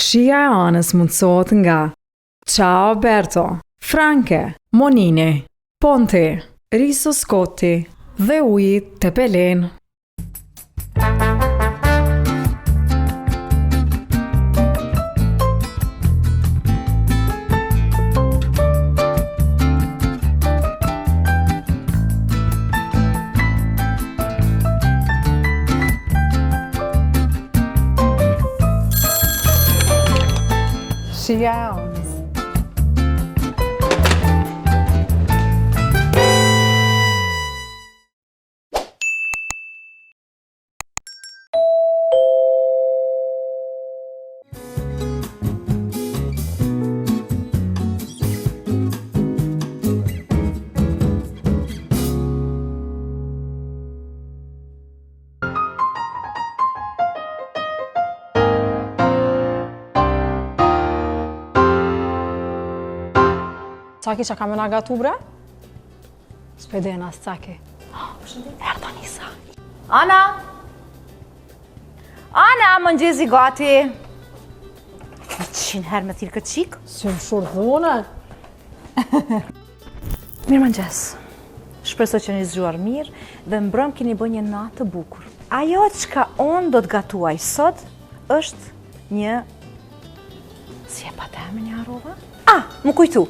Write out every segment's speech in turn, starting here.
Shija e anës mundësohet nga Ciao Berto, Franke, Monini, Ponti, Riso Scotti dhe uji Tepelen. Shija e anës. Caki që ka me nga gatu bre? S'pedena s'caki. Erda Nisa. Ana! Ana, mëngjezi gati. 100 herë me thirë këtë qikë. Si më shurë dhune? Mirë mëngjes. Shpresoj që një zgjuar mirë dhe mbrëm keni bë një natë të bukur. Ajo çka unë do të gatuaj sot është një... Si e pa të emrin një harova? Më kujtu.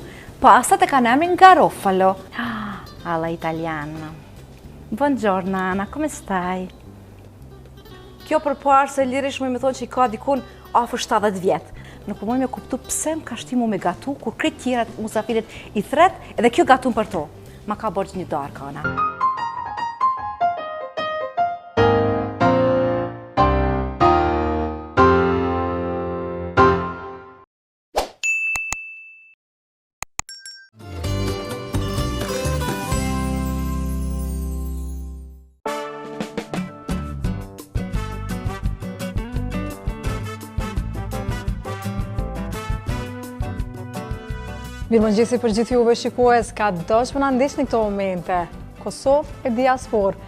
Pastat e kanë emrin garofalo. Alla italiana. Buongiorno Ana, come stai? Kjo përpara se lirish më thonë që i ka dikun afër 70 vjet. Nuk po më kuptu pse më ka shtimu me gatu kur krejt tjerat musafiret i thret edhe kjo gatun për to. Ma ka borxh një darkë Ana. Mirë mëngjesi për gjithë juve shikues, ka dosh më në ndishtë në këto momente. Kosovë e diasporë.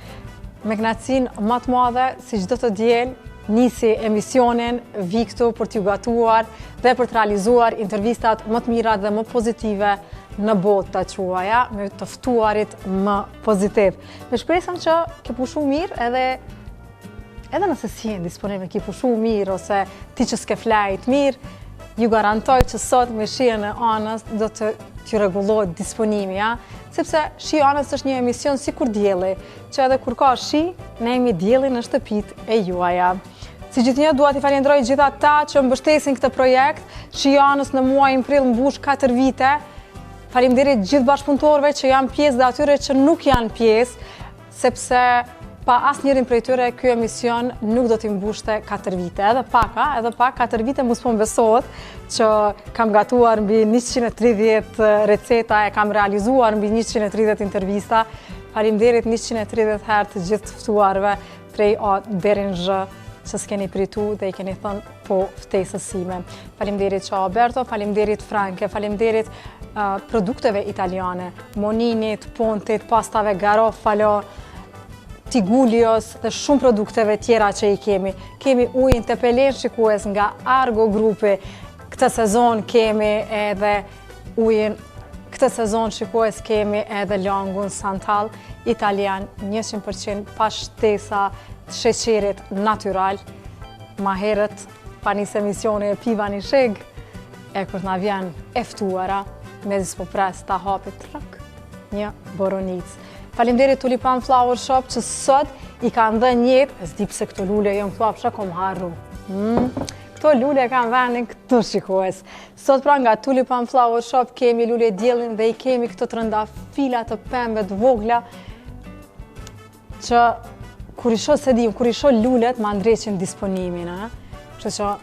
Me knacin më të madhe, si çdo të diel, nisi emisionin, vi këtu për t'ju gatuar dhe për të realizuar intervistat më të mira dhe më pozitive në botë të quaja, me të ftuarit më pozitiv. Me shpresëm që ke pushu mirë edhe nëse si jenë disponibël, ke pushu mirë ose ti që s'ke flajt mirë, ju garantoj që sot me shijen e anës do të t'ju rregullohet disponimi, sepse shi anës është një emision si kur dielli, që edhe kur ka shi, ne jemi dielli në shtëpitë e juaja. Si gjithnjë dua t'i falenderoj gjithë ata që mbështesin këtë projekt. Shi anës në muajin prill mbush 4 vite. Faleminderit gjithë bashkëpunëtorëve që janë pjesë dhe atyre që nuk janë pjesë, sepse pa asnjërin prej tyre ky emision nuk do t'i mbushte 4 vite. Edhe pak 4 vite mos po besohet që kam gatuar mbi 130 receta, e kam realizuar mbi 130 intervista. Faleminderit 130 herë të gjithë të ftuarve prej A deri në Zh që s'keni pritu dhe i keni thënë po ftesës sime. Faleminderit Ciao Berto, faleminderit Franke, faleminderit produkteve italiane, Moninit, Pontit, pastave Garofalo, Tigulios dhe shumë produkteve tjera që i kemi. Kemi ujin Tepelen shikues nga Argo Grupi. Këtë sezon kemi edhe ujin, këtë sezon shikues kemi edhe langun Santal italian 100% pa shtesa të sheqerit natyral. Ma herët pa nis emisioni e piva një sheg, e kur na vjen eftuara, me dispo pres ta hapit trak një boronicë. Faleminderit Tulipan Flower Shop që sot i kanë dhënë jetë, e s'di pse këto lule jënë këtu apësha kom harru. Këto lule kanë vendin këtu shikues. Sot pra nga Tulipan Flower Shop kemi lule diellin dhe i kemi këto trëndafila të pembe të vogla që kur i shoh lulet ma ndreqin disponimin. Kështu që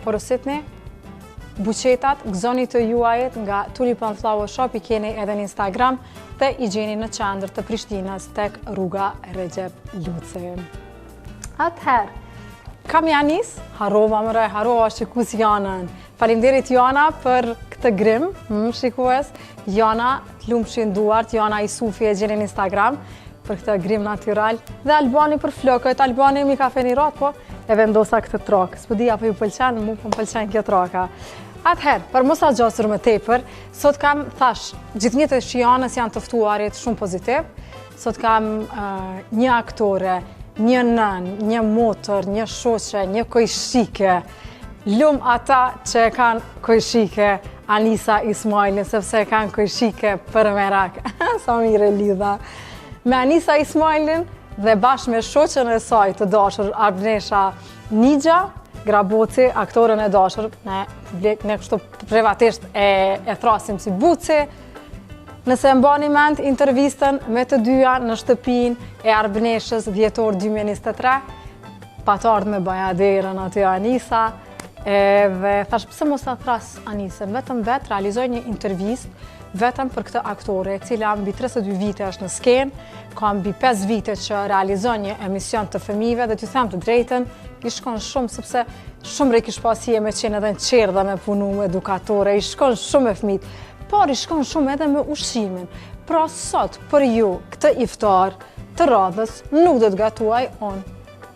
porositni, buqetat, gëzoni të juajit nga Tulipan Flower Shop, i keni edhe në Instagram dhe i gjeni në qendër të Prishtinës tek rruga Recep Luci. Atëherë, kam janis, harova shikus Janën. Faleminderit Jana për këtë grim, shikues. Jana, t'lumshin duart, Jana Isufi e gjeni në Instagram për këtë grim natyral. Dhe Albani për flokët, Albani mi ka fenirat, po e vendosa këtë trokë. S'po di apo ju pëlqen, mu po m'pëlqen kjo troka. Atëherë, për mos a gjasur më tepër, sot kam, thash, gjithë të shijanës janë të ftuarit shumë pozitiv. Sot kam një aktore, një nën, një motër, një shoqe, një kojshike. Lum ata që kanë kojshike Anisa Ismailin, sepse kanë kojshike për merak. Sa mire lidha. Me Anisa Ismailin dhe bashkë me shoqen e saj të dashur Arbnesha Nigja, Graboci, aktorën e dashur, ne kështu privatisht e thrasim si Buci. Nëse mbani mend intervistën me të dyja në shtëpin e Arbneshës dhjetor 2023, patartë me bajaderën aty Anisa, dhe thash pëse mos ta thras Anisën, vetëm vetë realizoj një intervist vetëm për këtë aktore, e cila mbi 32 vite është në skenë, ka mbi 5 vite që realizon një emision të fëmijëve dhe t'ju them të drejtën, i shkon shumë sepse shumë re kish pasije me qenë edhe në qerdha me punu me edukatore, i shkon shumë me fëmijët, por i shkon shumë edhe me ushqimin. Pra sot për ju këtë iftar të radhës nuk do të gatuaj unë,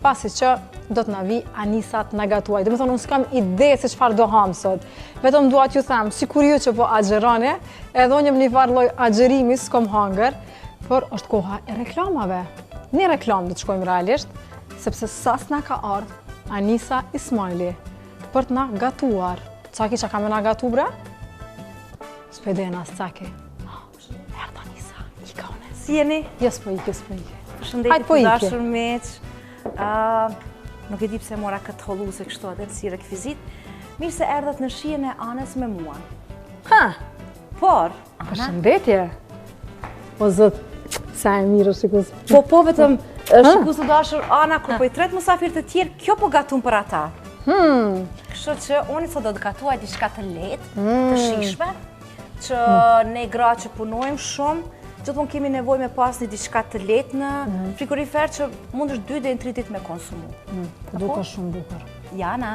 pasi që do të na vi Anisa të na gatuaj. Dhe me thonë, unë s'kam ide se çfarë do ham sot. Vetëm dua t'ju them, sikur ju që po agjeroni, edhe unë jam një farë lloj agjerimi, s'kom hangër, por është koha e reklamave. Një reklam do të shkojmë realisht, sepse sas na ka ardhur Anisa Ismaili për të na gatuar. Caki që ka me na gatu bre? S'pedena s'caki. Erdë Anisa, i ka une. Si jeni? Jo, s'po ike, s'po ike. Përshëndetje të dashur miq. Nuk e di pse mora këtë holluse kështu atë si rekvizit. Mirë se erdhët në shijen e Anës me mua. Ha! Por, përshëndetje. O zot, sa e mirë shikus. Po vetëm shikus të dashur Ana kur po i tret mysafirët e tjerë, kjo po gatun për ata. Kështu që unë sot do të gatuaj diçka të lehtë, të shijshme, që ne gra që punojmë shumë, gjithmonë kemi nevojë me pas një diçka të lehtë në frigorifer që mund është 2 deri në 3 ditë me konsumu. Duket shumë bukur. Jana.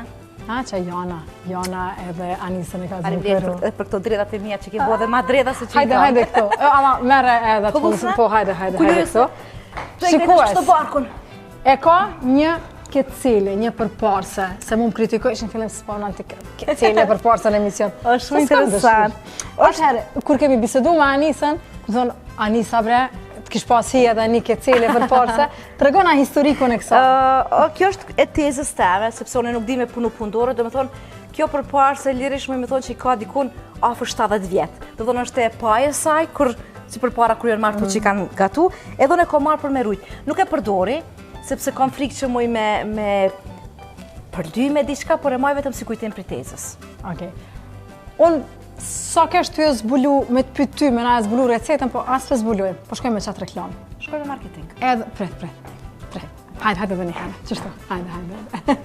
Që Jana edhe Anisën e ka Faleminderit për këto dredhat e mia që ke bërë dhe ma dredha se që i kam. Hajde këto. Ama merre edhe të polësën. Po, hajde këto. Shikues. E ka një kecele, një përparse, se mu më kritikoj, ishë në fillim së sponan të kecele përparse në emision. është shumë interesant. Atëherë, kur kemi bisedu me Anisën, më thonë, Anisa bre, të kish pasi edhe një kecele përparse, të regona historikun e kësa. Kjo është e tezës teme, sepse unë nuk di me punu pundore, dhe me thonë, kjo përparse lirishme me thonë që i ka dikun afër 70 vjetë. Dhe thonë është e paje saj, si përpara kur janë marrë për që i kanë gatu, edhe unë e ka marrë për me rujt. Nuk e përdori, sepse kam frikë që muj me përdy me diçka, por e maj vetëm si kujtim për tezës. Okej. Unë, sa kesh të jo zbulu me të pyt ty, me na e zbulu recetën, po asë për zbuluj, po shkojmë me qatë reklam. Shkojmë me marketing. Edhe, pret. Hajde dhe një hene, qështu, hajde.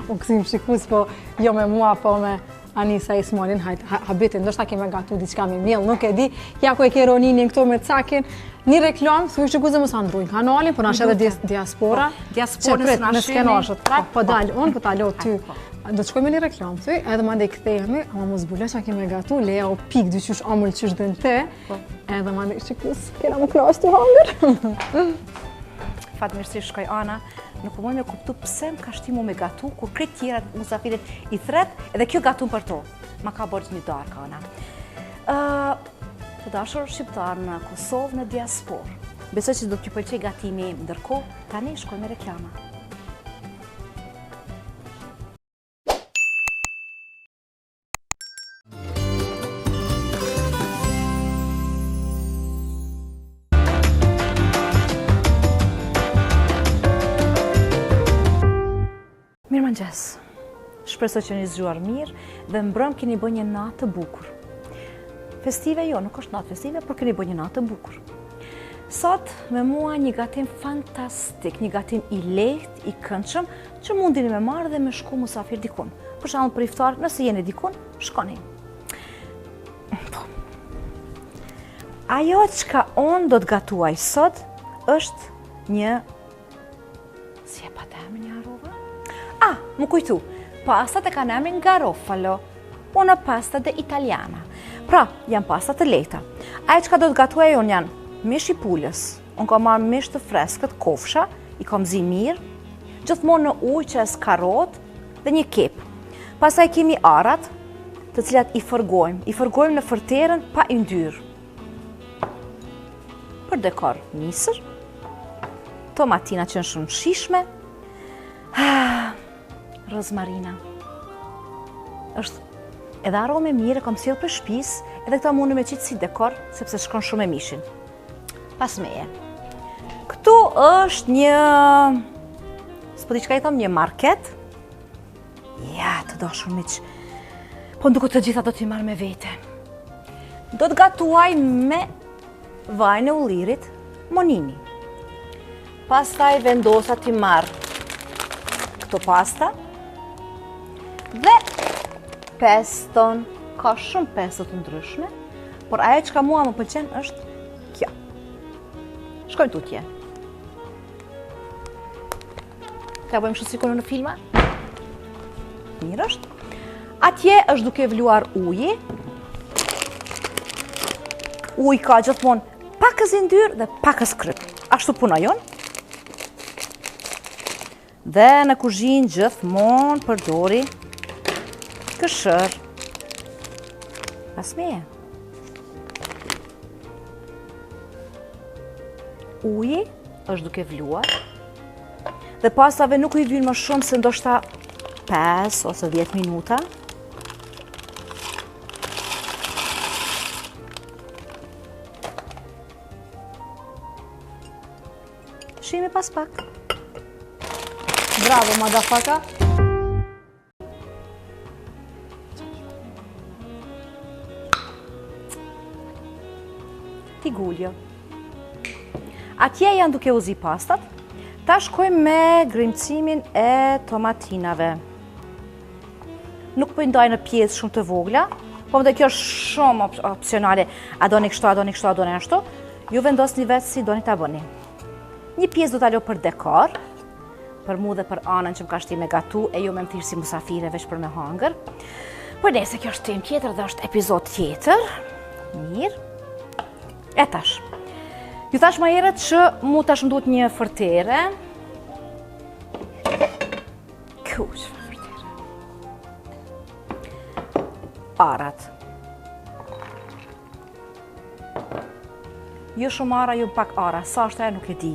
Unë kësim shikus, po jo me mua, po me Anisa Ismailin, hajde, habitin, ndoshta keme gatu diçka me miell, nuk e di, ja ku e ke roninin këto me cakin, një reklam, thuj shikuze mësë andrujnë kanalin, po nash edhe diaspora, që prit në skenashët, po dalë, unë po talo ty, do të shkojme një reklam, thuj, edhe ma ndaj këthejemi, ama mos bule që keme gatu, leja o pik, dyqysh amull qysh dhe në te, edhe ma ndaj shikus, kena më knash të hangër. Fatë mirësi shkoj Ana, nuk po moj me kuptu pëse më ka shtimu me gatu, kur kretë tjera musafirit i thret, edhe kjo gatu për to. Ma ka bërgjë një darka, Ana. Të dashur shqiptar në Kosovë në diasporë. Besoj që do t'ju pëlqej gatimi ndërkohë, tani shkoj me reklama. Mirëmëngjes. Shpresoj që një zgjuar mirë dhe mbrëm keni bërë një natë të bukur. Festive jo, nuk është natë festive, por keni bërë një natë të bukur. Sot me mua një gatim fantastik, një gatim i lehtë, i këndshëm, që mundini me marrë dhe me shku musafir dikun. Për shembull për iftar, nëse jeni dikun, shkoni. Ajo çka unë do të gatuaj sot është një si e patem një harova? Më kujtu, pastat e kanë emrin garofalo, una pasta de italiana. Pra, janë pastat të lehta. Ajo çka do të gatuaj unë janë mish i pulës. Unë kam marrë mish të freskët, kofsha, i kam zi mirë, gjithmonë në ujë që es karot dhe një kep. Pastaj kemi arat, të cilat i fërgojmë në fërterën pa i ndyrë. Për dekor misër, tomatina që në shumë shishme, rozmarina. Është edhe arome mire, kom sjellë për shtëpis, edhe këta mundu me qitë si dekor, sepse shkon shumë e mishin. Pas meje. Këtu është një, s'po di çka i thom, një market. Ja, të dashur miq. Po nduket të gjitha do t'i marr me vete. Do të gatuaj me vajin e ullirit, monini. Pastaj vendosa t'i marr këto pasta dhe peston. Ka shumë pesto të ndryshme, por ajo që ka mua më pëlqen është kjo. Shkojmë tutje. Ka bëjmë shumë sikur në filma? Mirë është. Atje është duke vluar uji. Uji ka gjithmonë pakës i ndyrë dhe pakës kryp. Ashtu punojon. Dhe në kuzhinë gjithmonë përdori këshër. Pas meje. Uji është duke vluar dhe pastave nuk i vyn më shumë se ndoshta 5 ose 10 minuta. Shihemi pas pak. Bravo, madafaka. Tiguljo. Atje janë duke u zi pastat. Ta shkojmë me grimcimin e tomatinave. Nuk po i ndaj në pjesë shumë të vogla, po më kjo është shumë opcionale. A doni kështu, a doni kështu, a doni ashtu. Ju vendosni vetë si doni ta bëni. Një pjesë do ta lë për dekor, për mu dhe për anën që më ka shti me gatu, e ju me më thirë si musafire veç për me hangër. Por nëse kjo është temë tjetër dhe është epizod tjetër. Mirë. E tash. Ju thash ma herët që mu tash më duhet një fërtere. Ku që fërtere? Arat. Jo shumë ara, jo pak ara. Sa është e nuk e di.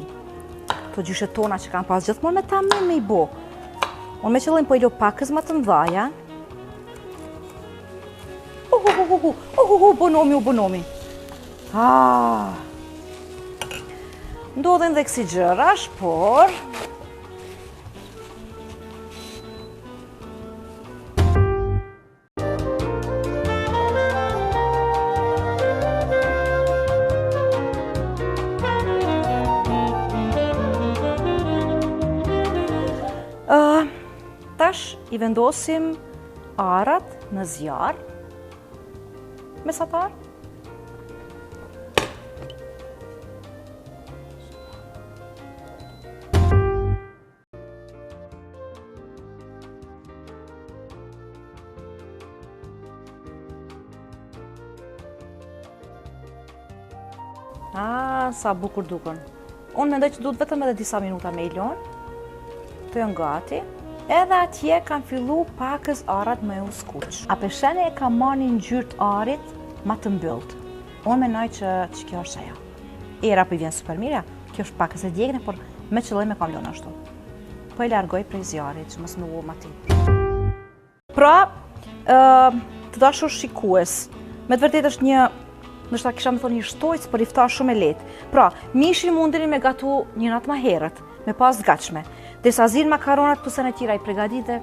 Të gjyshet tona që kanë pas gjithmonë me ta me i bo. Unë me qëllim po i lo pakës më të mdhaja. Bonomi. Ndodhen dhe kësi gjërash, por... Tash i vendosim arat në zjarr, mesatar. Sa bukur duken. Unë mendoj që duhet vetëm edhe disa minuta me i lënë. Të janë gati. Edhe atje kanë fillu pakës arat me u skuq. A peshene e ka marrë një ngjyrë të arit ma të mbyllt. Unë mendoj që kjo është ajo. Era po i vjen super mirë. Kjo është pakës e djegën, por me qëllim e kam lënë ashtu. Po e largoj prej zjarrit që mos më u mati. Pra, të dashur shikues, me të vërtetë është një, ndoshta kisha më thonë një shtojc, por i fta shumë e lehtë. Pra, mishin mundeni me gatu një natë më herët, me pas të gatshme. Derisa zin makaronat këtu se në tjera i pregadit dhe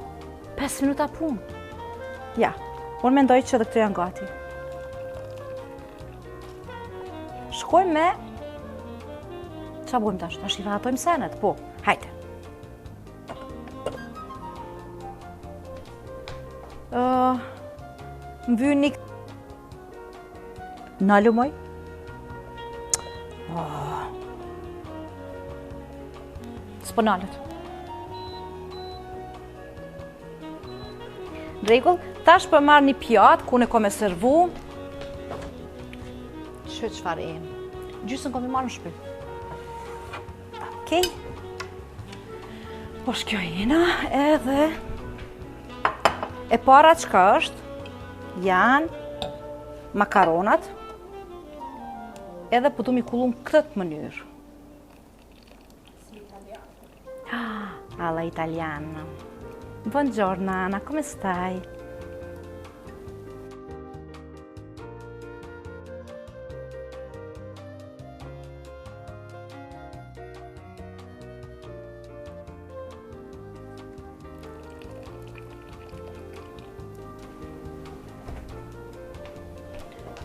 5 minuta punë. Ja, unë mendoj që edhe këto janë gati. Shkojmë me... Qa bojmë tash? Tash i rahatojmë senet? Po, hajte. Më vynë një... Në lumoj? S'po nalët. Rregull, tash për marrë një pjatë, ku në kom e servu. Që çfarë e? Gjysën kom e marrë në shpi. Okej. Po shkjo jena edhe e para çka është janë makaronat edhe po du mi kullu në këtë mënyrë. Alla italiana. Buongiorno Anna, come stai?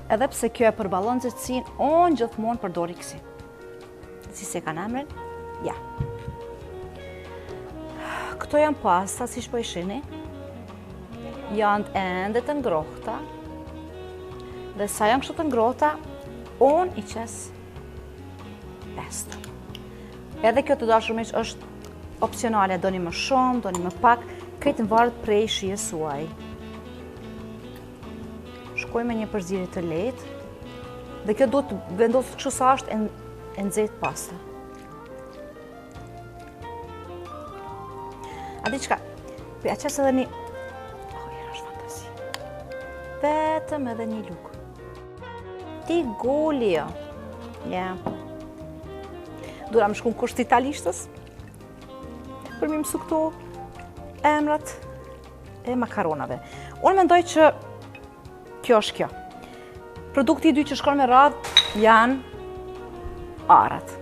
Edhe pse kjo e përballon nxehtësinë, unë gjithmonë përdori kësi. Si se kanë emrin? Ja. Këto janë pasta, si po i shihni. Janë ende të ngrohta. Dhe sa janë kështu të ngrohta, unë i qes pesto. Edhe kjo të dashur miq është opsionale, doni më shumë, doni më pak, këtë varet prej shijes suaj. Shkoj me një përzierje të lehtë dhe kjo duhet të vendosë kështu sa është e nxehtë pasta. A di çka? Po ja qes edhe një... është fantasi. Vetëm edhe një lukë. Ti guli jo. Ja. Dura më shku në kusht italistës për mi mësu këto emrat e makaronave. Unë mendoj që kjo është kjo. Produkti i dy që shkon me radhë janë arat.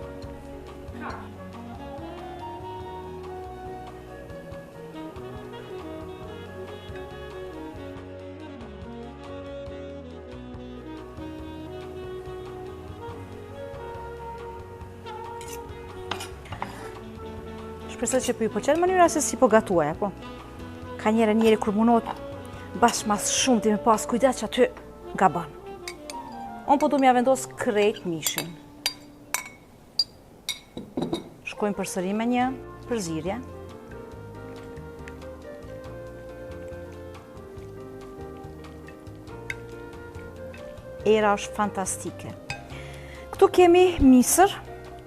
Shpresoj që po ju pëlqen mënyra se si po gatuaj, apo? Ka njëri kur munot bashkë mas shumë ti me pas kujdes që aty gaban. Unë po du m'ja vendos krejt mishin. Shkojmë përsëri me një përzierje. Era është fantastike. Këtu kemi misër,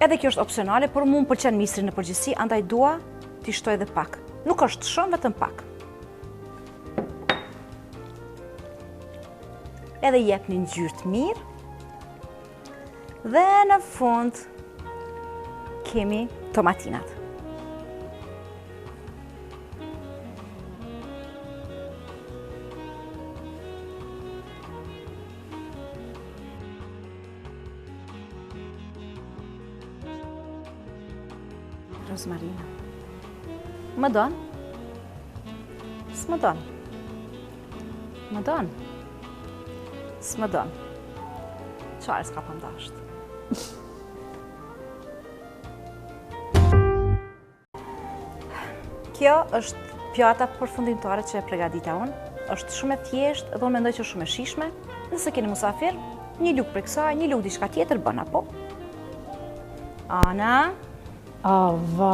edhe kjo është opsionale, por mu më pëlqen misri në përgjithësi, andaj dua t'i shtoj edhe pak. Nuk është shumë, vetëm pak. Edhe jep një ngjyrë të mirë. Dhe në fund kemi tomatinat. Rozmarina. Më don? S'më don. Më don? S'më don. Qarë s'ka pëndasht. Kjo është pjata përfundimtare që e pregadita unë. Është shumë e thjeshtë dhe unë mendoj që është shumë e shijshme. Nëse keni musafir, një luk për kësaj, një luk diçka tjetër bën apo. Ana. Va.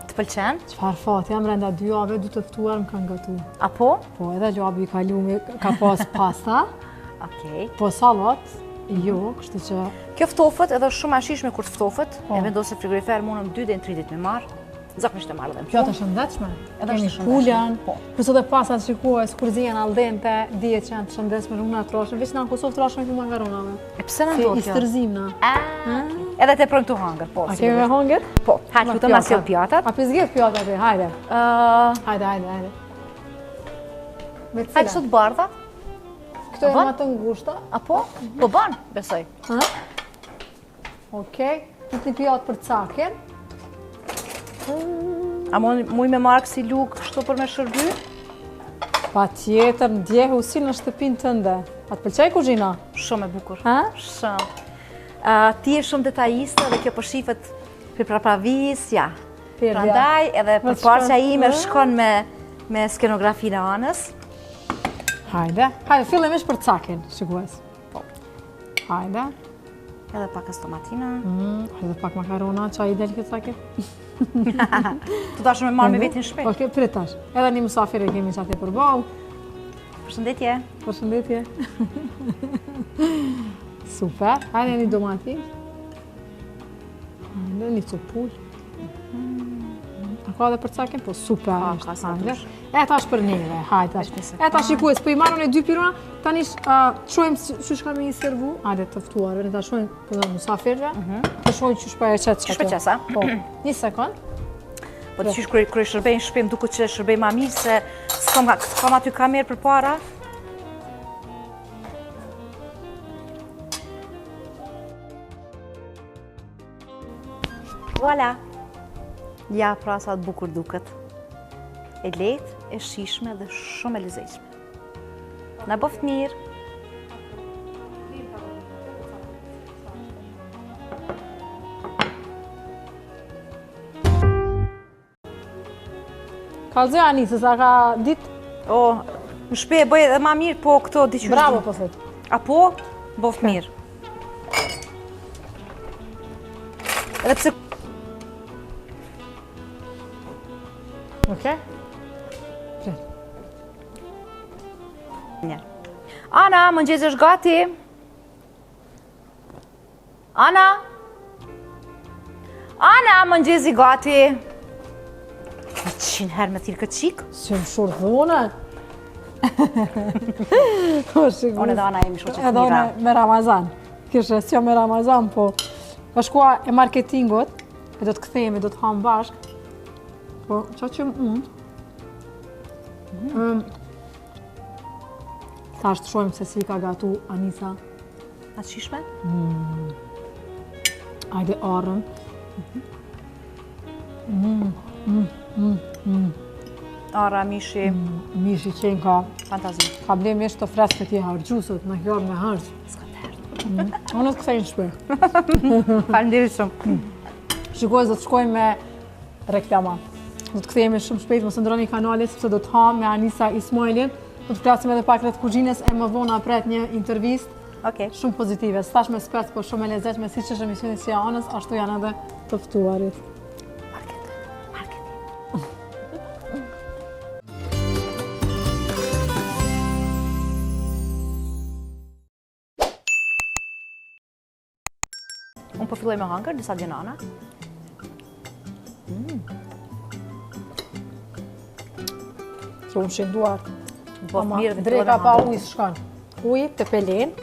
Të pëlqen? Çfarë fat, jam renda 2 javë, 2 të ftuar më kanë gatu. Apo? Po, edhe gjabi i kalumi ka pas pasta. Okej. Po sallat, jo, kështu që... Kjo ftofët edhe është shumë e shijshme kur të ftofët. E vendosë në frigorifer, mundëm 2 deri në 3 ditë me marr. Zakonisht e marr edhe. Pjatë është shëndetshme. Edhe është shëndetshme. Pulën, plus edhe pastat shikues, kur zihen al dente, dihet që janë të shëndetshme, nuk na troshën, veç na në Kosovë troshën këto makaronave. E pse na ndodh kjo? Si i stërzim na. Edhe te projmë të hangër, po. A kemi me hangër? Po, hajde këtu na sjell pjatat. A pizgjet pjatat aty, hajde. Hajde. Me cila? Hajde sot bardha. Këto janë ato ngushta. Apo? Po bën, besoj. Okej, një pjatë për cakin. A muj me marrë si luk kështu për me shërby? Pa tjetër, ndjehu si në shtëpinë tënde. A të pëlqej kuzhina? Shumë e bukur. Shumë. Ti je shumë detajiste dhe kjo përshifet për prapravis, ja. Prandaj Prandaj edhe përparqja ime shkon me skenografinë e Anës. Hajde, fillimisht për cakin, shikues. Po. Hajde. Edhe pak tomatina. Edhe pak makarona, qa i del këtë cakin? Të dashur me marrë me vetin shpejt. Okej, pritash. Edhe një musafir e kemi që ati përbau. Përshëndetje. Përshëndetje. Super. Hajde një domati. Hajde një copull. ka dhe për cakin, po super ka është sa hangër. dush. E tash për neve, hajde. E tash shikues, po i marrën e 2 pirona, tani shojmë çu ka me i servu. Hajde të ftuarve, ne ta shojmë për dhe musafirve. Të shojmë çu shpa e çet çet. Shpe qesa? Po. 1 sekond. Po të qysh kërë shërbej në shpim duke që shërbej ma mirë se s'kam aty kamerë për para. Voilà. Ja, pra sa të bukur duket. E lehtë, e shishme dhe shumë e lezetshme. Na boft mirë. Kalzoj Anisë, sa ka ditë? O, në shpe e bëj edhe ma mirë, po këto di që Bravo, po thot. Apo, boft mirë. Edhe pse... Okej? Njerë. Ana, mëngjesi është gati? Ana? Ana, mëngjesi gati? 100 herë me thirë këtë qikë? Si më shurë dhune. Unë edhe Ana jemi shoqet Edhe mira. unë me Ramazan. Kështë s'jo me Ramazan, po është koha e marketingot, e do të kthehemi, do të ham bashk. Po, qa që mund. Tash të shojmë se si ka gatu Anisa. Atë shishme? Ajde arën. Ara, mishi, Mishi qenë ka, fantazi. ka ble mish të freskët i hargjusët, në kjo me hargjë. S'ka të herë. Unë të kthejnë shpe. Faleminderit shumë. Shikoj, do të shkojmë me reklama. Do të kthehemi shumë shpejt, mos ndroni kanalin sepse do të ham me Anisa Ismailin. Do të flasim edhe pak rreth kuzhinës e më vonë pret një intervistë Okej. shumë pozitive. S'tash me spec, po shumë e lezetshme, siç është emisioni si Anës, ashtu janë edhe të ftuarit. Unë po filloj me hangër, disa gjenana. Që unë shenduar. Bof mirë dhe Dreka pa ujë s'shkon. Ujë të pelen.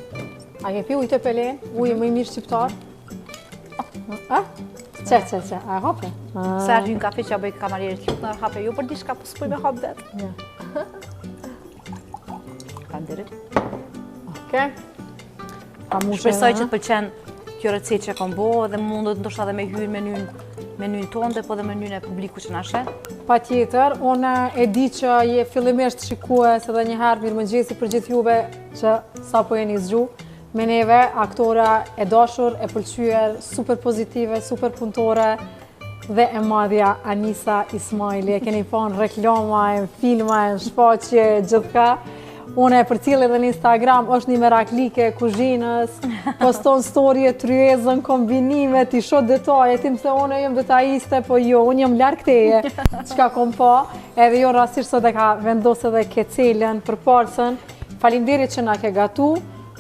A ke pi ujë të pelen? Ujë më i mirë shqiptar. A? Ce. A hape? Se arë hynë kafe që a bëjë kamarierit lutë në hape jo për dishka, po s'poj me hap vetë. Faleminderit. Okej. Shpresoj që të pëlqen kjo recetë që kam bo dhe mundet ndoshta edhe me hyrë menyn tonë, po dhe menyn e publiku që na sheh. Patjetër, unë e di që je fillimisht shikues edhe njëherë mirëmëngjesi për gjithë juve që sapo jeni zgju. Me neve, aktora e dashur, e pëlqyer, super pozitive, super punëtore dhe e madhja Anisa Ismaili. E keni pa në reklama, në filma, në shfaqje, gjithka. Unë e përcjell edhe në Instagram, është një meraklike e kuzhinës, poston story e tryezën, kombinimet, i shoh detaje, tim se unë jam detajiste, po jo, unë jam larg teje, çka kom pa, edhe jo rastisht sot e ka vendosur edhe kecelën për parsën. Faleminderit që na ke gatu.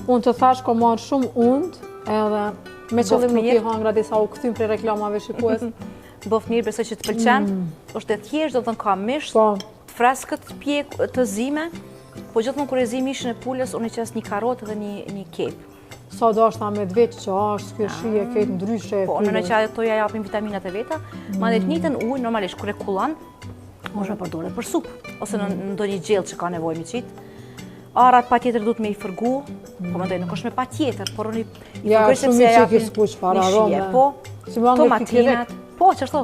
Unë të thash ko marrë shumë und, edhe me qëllim nuk i hangra disa u këthym për reklamave shikues. Bof mirë, besoj që të pëlqen. Është e thjesht, do të thënë ka misht, të freskët, të zime, po gjithmonë kur e zi mishin e pulës, unë i qes një karotë dhe një kep. Sa do është ta me dveç që është, kjo shije, këtë ndryshe. Po, në që ato ja japin vitaminat e veta, ma dhe të njëjtën ujë, normalisht, kur e kullan, është me përdore për supë, ose në ndonjë gjellë që ka nevojë me qitë. Arat pa tjetër du të me i fërgu, po më dojë, nuk është me pa tjetër, por unë i fërgoj sepse e japin një shije, po, tomatinat, po, që ashtu.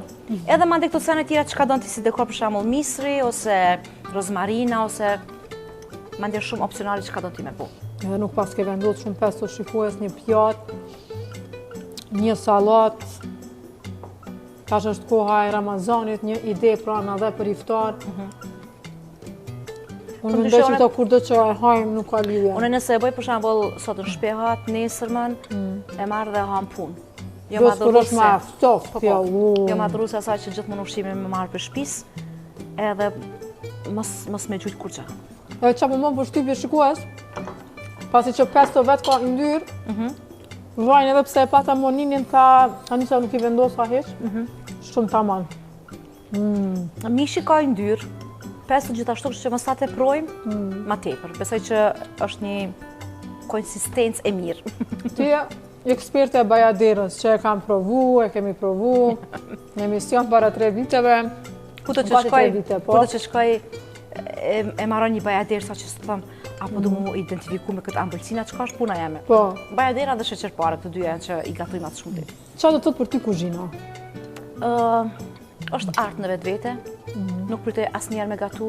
Edhe ma ndë këto sene tjera që ka donë ti si dekor për shamull misri, ose rozmarina, ose ma ndër shumë opcionale që ka donë ti me po. Edhe nuk pas ke vendosur shumë pesto shikues, një pjatë, një salat, tash është koha e Ramazanit, një ide pra në dhe për iftar. Unë mendoj që këto kurdo që e hajmë nuk ka lidhje. Unë nëse e bëj për shembull sot në shpehat, nesërmën, e marrë dhe ham punë. Jo kur është ma ftoft, jo. Jo madhruse asaj që gjithmonë ushqime me marrë për shtëpis, edhe mos me gjujt kurçë. Edhe çapo më përshtypje shikues, pasi që pesto vet ka yndyrë, vajnë edhe pse e pata moninin tha Anisa nuk i vendosa hiç, shumë tamam. Mishi ka yndyrë, pesu gjithashtu që mos ta teprojmë, ma tepër. Besoj që është një konsistencë e mirë. Ty je eksperte e bajaderës, që e kam provu, e kemi provu, në emision para 3 viteve. Kudo që shkoj, e marron një bajaderë sa që së thëmë, apo du mu identifiku me këtë ambëlsina, që ka është puna jeme? Po. Bajadera dhe sheqerpare, këtë dyja që i gatojmë atë shumë të. Qa do të thotë për ty kuzhina? është artë në vetë vete, nuk pritoj asë njerë me gatu,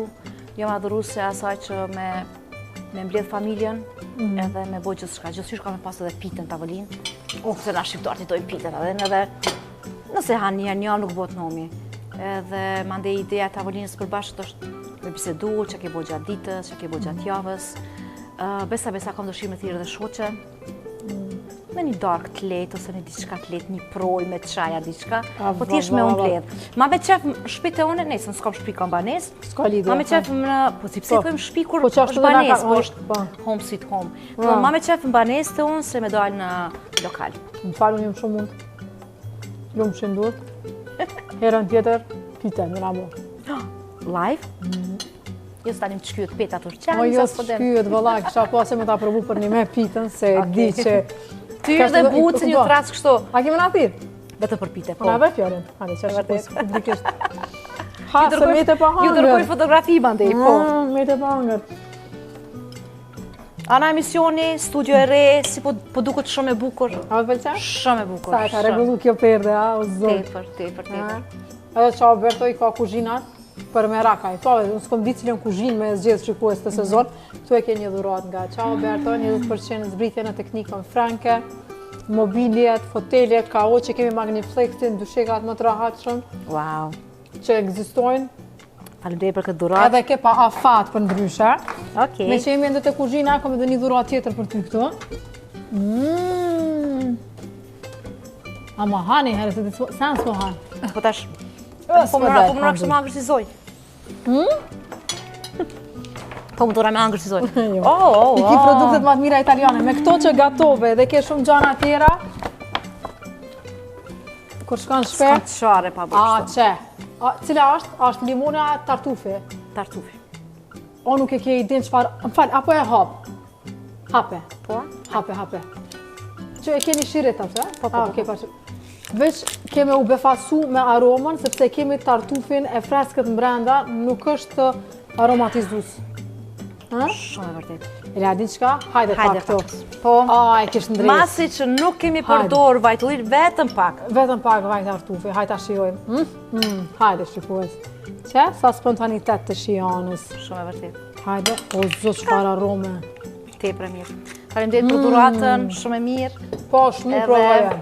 jam adhuru se asaj që me mbledh familjen, edhe me boj gjithë shka. Gjithësysh ka me pas edhe pitën tavolinë, se na shqiptarët i dojnë pitën edhe nëse hanë një nuk bot nomi. Edhe mande ideja tavolinës përbashkët është me bisedu, që ke boj gjatë ditës, që ke boj gjatë javës. Besa kam dëshirë me thirë dhe shoqe, me një dark të letë, ose një diçka të letë, një proj me qaja diçka, po t'jesh me unë bledh. Ma me qef shpit e une, nesë, s'kam shpi kam banes, ma me qef në, po si pse thojmë shpi kur është banes, po është home sweet home. Ma me qef në banes të unë, se me dojnë në lokal. Më falun jëmë shumë mund, lumë shëndur, herën tjetër, pite, në ramo. Live? Jo s'tanim të shkyët peta të rqenë, o jo s'shkyët, vëlla, kisha pase me ta provu për një me pitën, se di që... Tyr dhe bucin ju trasë kështu. A kemi në atir? Vetëm për pite, po. Na ve fjallin, hajde që është posë publikisht. Ha, se me të pa hangër. Ju dërgoj fotografi bandej, po. Me të pa hangër. Ana emisioni, studio e re, si po duket shumë e bukur. A vë pëlqen? Shumë e bukur. Sa e ka regullu kjo perde, a, o zonë. Tepër. Edhe që Alberto i ka kuzhinat për me rakaj. Po, unë s'kom di cilën kuzhinë me zgjedhë shikues të sezon. Tu e ke një dhurat nga Ciao Alberto, 20% zbritje në teknikën franke, mobiljet, foteljet, kao që kemi Magniflexin, dyshekat më të rahatshëm. Wow. Që ekzistojnë. Faleminderit për këtë dhurat. Edhe ke pa afat për ndryshe. Okej. Me që jemi ende të kuzhina, kom edhe një dhurat tjetër për ty këtu. Ama hani, herë, se të sens më hanë. Po tash, po më nëra kështë më angërsizoj. Po më dora me angërsizoj. I ki produktet më të mira italiane. Me këto që gatove dhe ke shumë gjana tjera, kur shkon shpe... S'kam të share pa bërë kështu. Që? Cila është? Është limona tartufi. Tartufi. O nuk e ke idin qëfar... Më falë, apo e hap? Hape. Po? Hape. Që e keni shirit atë, e? Po. Veç keme u befasu me aromën, sepse kemi tartufin e freskët në brenda, nuk është aromatizus. Shumë e vërtet. E la di qka? Hajde pak këto. Po. Aj, kishtë ndrejt. Masi që nuk kemi përdor vajtullir, vetëm pak. Vetëm pak vajt tartufi, hajde ta shijojmë. Hajde shikues. Që? Sa spontanitet të shijanës. Shumë e vërtet. Hajde, o zot çfarë arome. Tepër e mirë. Faleminderit për dhuratën, shumë e mirë. Po, shumë provoja.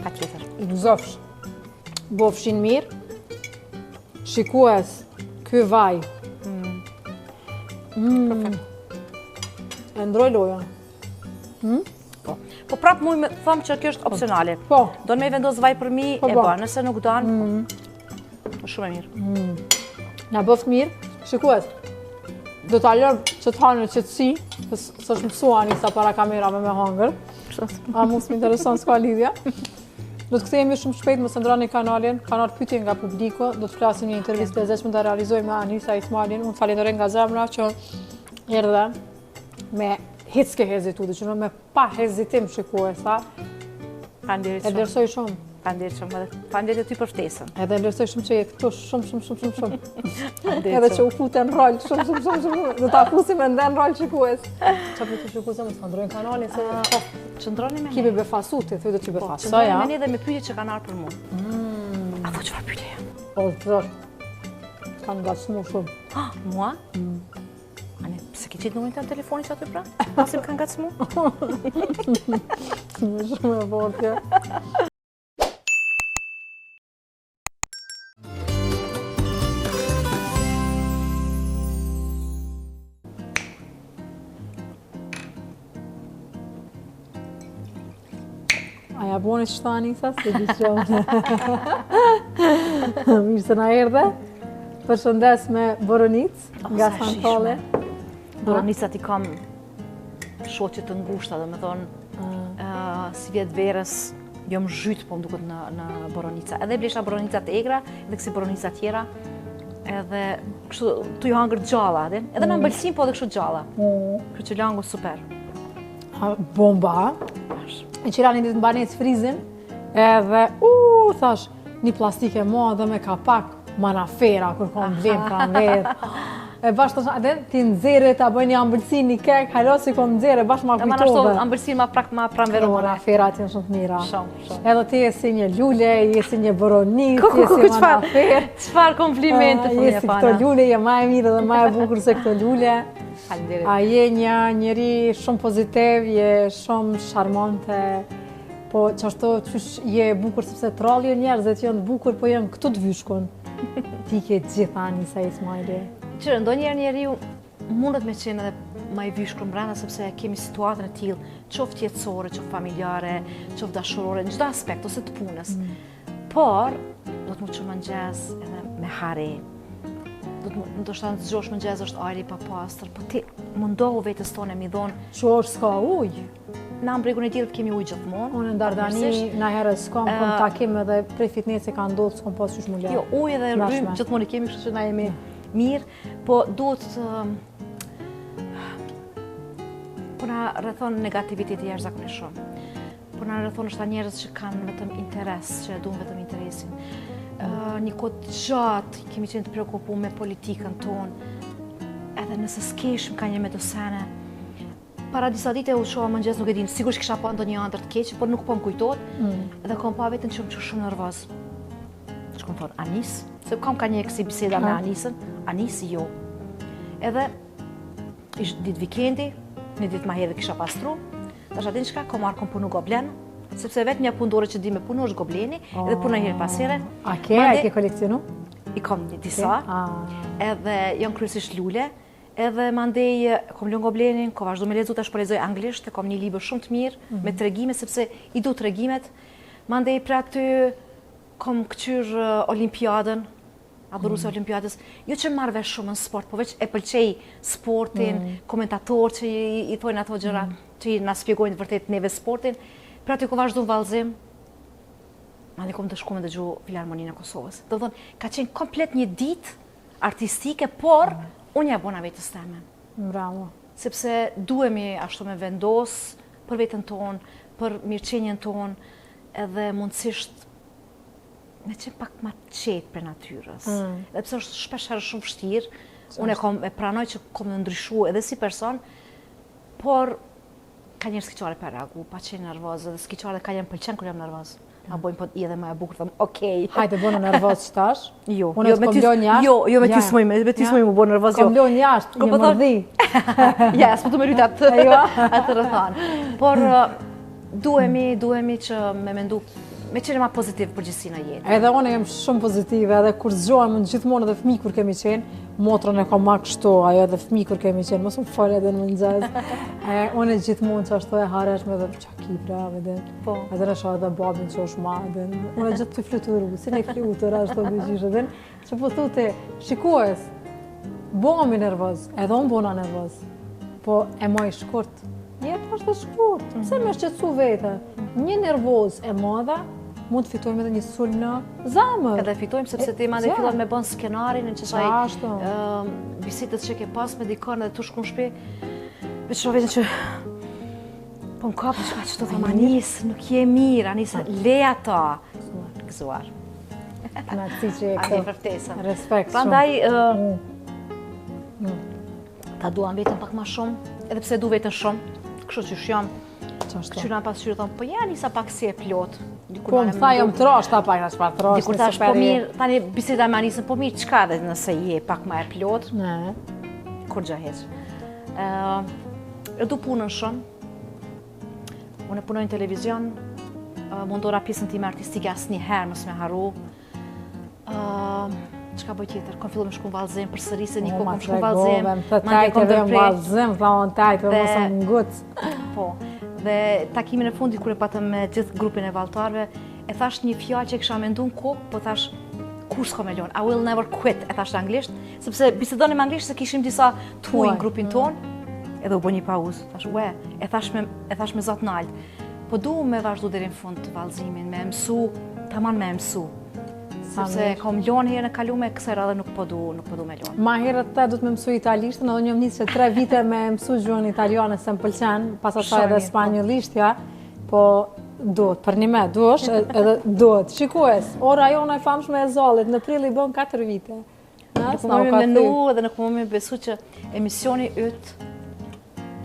Pa tjetër. I gëzofsh. Bofshin mirë. Shikues, ky vaj. E ndroj lojën. Po prap muj me thëmë që kjo është opcionale. Po. Do në me vendos vaj për mi, e ba. Nëse nuk danë, shumë e mirë. Na bëft mirë. Shikues, do t'a lërë që t'hanë në qëtësi, së është mësua njësa para kamerave me hangër. A mos m'intereson s'ka lidhja. Do të kthehemi shumë shpejt, mos e ndrani kanalin, kanal pyetje nga publiku, do të flasim një intervistë të lezetshme të realizojmë me Anisa Ismailin. Unë falenderoj nga zemra që erdhe me hiç ke hezitu, që me pa hezitim shikuesa. Faleminderit shumë. E vlerësoj shumë. Faleminderit shumë, faleminderit ty për ftesën. Edhe vlerësoj shumë që je këtu shumë. Edhe që u futen rol shumë. Do ta fusim ende në rol shikues. Çfarë për të shikuesë mos ndrojnë kanalin se qëndroni me ne. Kibe befasu ti, thotë që befasu. Qëndroni me ne dhe me pyetje që kanë ardhur për mua. A do çfarë pyetje janë? O zot. Kam ngacmuar shumë. Mua? Ane, pse ke qitë numrin të telefonit që aty pra? Pasi më kanë ngacmuar? Shumë e fortë. Aja boni që ta Anisa, se di që mirë se na erdhe. Përshëndes me Boronicë, nga Santale. Boronicat i kam shoqe të ngushta, dhe me thonë, si vjetë verës, jom zhyt po më duket në boronica. Edhe blesha boronica të egra, edhe kësi boronica tjera, edhe kështu tu ju hangër gjalla, edhe në mbëlsim po edhe kështu gjalla. Kështu që langu super. Bomba, e qira një ditë në banet frizin, edhe, thash, një plastike madhe me kapak, manafera, kur kom vim pran vetë. E bashkë të shatë, ti nëzire të bëj një ambëlsin, një kek, hajlo si kom nëzire, bashkë ma kujtove. Ma nashtu ambëlsin ma pranverore. Manafera ti në shumë të mira. Shumë. Edhe ti jesi një lule, jesi një boronit, jesi manafer. Qëfar komplimente për jesi këto lule, je ma e mirë dhe ma e bukur se këto lule. A je një njëri shumë pozitiv, je shumë sharmante, po qashtu qysh je bukur sepse trallje njerëzit janë bukur, po janë këtu të vyshkun. Ti ke gjitha Anisa Ismaili. Qërë, ndonjëherë njeriu mundet me qenë edhe ma i vyshkur mbrana, sepse kemi situatën e tillë, qoftë jetësore, qoftë familjare, qoftë dashurore, në çdo aspekt, ose të punës. Por, do të më që mëngjes edhe me hare. Ndoshta në të zgjosh mëngjes është ajri pa pastër, po ti mundohu vetës tonë mi dhonë. Që është s'ka ujë? Na në bregun e Diellit kemi ujë gjithmonë. Unë në Dardani, na herë s'kam, kom takim edhe prej fitnesi ka ndodhë, s'kom pas qysh më lërë. Jo, ujë edhe rrymë gjithmonë i kemi, kështu që na jemi mirë, po duhet po na rrethon negativiteti jashtëzakonisht shumë. Po na rrethon është ta njerëz që kanë vetëm interes, që duan vetëm interesin. Një kohë gjatë kemi qenë të preokupuar me politikën tonë, edhe nëse s'keshim ka një me të sene. Para disa dite u shoha mëngjes, nuk e din, sigurisht kisha pa ndonjë ëndër të keq, por nuk po më kujtohet. Edhe kom pa veten që më qenë shumë nervoz. Shkon thonë Anis, se kam ka një kësi biseda me Anisën, Anisi jo. Edhe ishte ditë vikendi, një ditë ma herë kisha pastru, tash atin çka kom marrë kom punu goblen, sepse vetë një punëdore që di me punu është gobleni, edhe puna herë pas here. A ke kolekcionu? I kom një disa, edhe janë kryesisht lule. Edhe mandej kom lënë goblenin, ko vazhdo me lexu, tash po lexoj anglisht, kom një libër shumë të mirë me tregime, sepse i du tregimet. Mandej pra aty kom këqyr olimpiadën, adhuruese olimpiadës, jo që marrë vesh shumë në sport, po veç e pëlqej sportin, komentatorë që i thojnë ato gjëra, që i na shpjegojnë vërtet neve sportin. Pra aty ko vazhdo në vallëzim, mandej kom të shku me dëgju Filharmoninë e Kosovës. Do thonë, ka qenë komplet një ditë artistike, por unë ja bona vetës teme. Bravo. Sepse duhemi ashtu me vendos për vetën tonë, për mirëqenjen tonë, edhe mundësisht me qenë pak ma qetë për natyrës. Dhe pse është shpesherë shumë vështirë, unë e pranoj që kom në ndryshu edhe si person, por ka njerë s'ki qare për reagu, pa qenë nervozë, dhe s'ki qare dhe ka jenë pëlqen kër jam nervozë. Ma bojnë po i edhe ma e bukur, thëmë, okej. Hajde, bënë nervoz që tash? Jo, unë të kom lojnë jashtë? Jo, me ty s'moj mu bënë nervoz, jo. Kom lojnë jashtë, një mërdhi. Ja, s'po të më rritë atë rëthanë. Por duhemi që me mendu, me qenë ma pozitiv përgjithsi në jetë. Edhe unë jem shumë pozitive, edhe kur zgjohem gjithmonë edhe fëmijë kur kemi qenë, motrën e kom ma kështu, ajo edhe fëmijë kur kemi qenë, mos më falë edhe në mëngjes. Unë gjithmonë që ashtu e hareshme dhe qa ki brave dhe. Edhe resha edhe babin që është ma dhe. Unë gjithë të fluturu, si ne flutur ashtu dhe gjishë dhe. Që po thute, shikues, bomi nervoz, edhe unë bona nervoz, po e moj shkurt. Jetë është e shkurt, pse me shqetsu vete. Një nervoz e madhe, mund të fitojmë edhe një sul në zamër. Edhe fitojmë, sepse ti ma dhe fillon me bën skenarin në qësaj bisetët që ke pas me dikon edhe të shku në shpi. Me që vetën që po më kapë që të thëmë Anisë, nuk je mirë, Anisë, leja ta. Gëzuar. Në kësi që e këtë. Respekt shumë. Prandaj, ta duan vetën pak ma shumë, edhe pse du vetën shumë, kështu që shjam. Këqyra në pasqyrë thonë, po ja Anisa pak si e plot. Po më tha jam trosh, ta pak në shpar trosh. Dikur tash po mirë, tani biseda me Anisën, po mirë qka dhe nëse je pak ma e plot. Ne. Kur gja heq. E du punën shumë. Unë e punoj në televizion, mundora pjesën time artistike asë një herë mos me haru. Qka bëj tjetër? Kom fillu me shku në vallëzim për sëri, se një kohë kom shku në vallëzim. Të tajtë edhe në vallëzim, tha unë tajtë, mos më ngutës. Po. Dhe takimin e fundit kur e patëm me gjithë grupin e vallëtarëve, e thash një fjalë që kisha menduar në kokë, po thash kur s'ka me lon, I will never quit, e thash në anglisht, sepse bisedonim në anglisht se kishim disa tuaj në grupin ton, edhe u bë një pauzë, thash ue, e thash me zot nalt. po du me vazhdu deri në fund të vallëzimin, me mësu, tamam me mësu. Sepse kam lënë herën e kaluar kësaj radhe nuk po du me lënë. Ma herët te du të më mësu italishtën, edhe një më nisë që 3 vite me mësu gjuhën italiane se më pëlqen, pas asaj edhe spanjollishtja, po duhet, për një me duhesh, edhe duhet. Shikues, ora jona e famshme e Zallit, në prill i bën 4 vite. Nuk më menu edhe nuk më besu që emisioni yt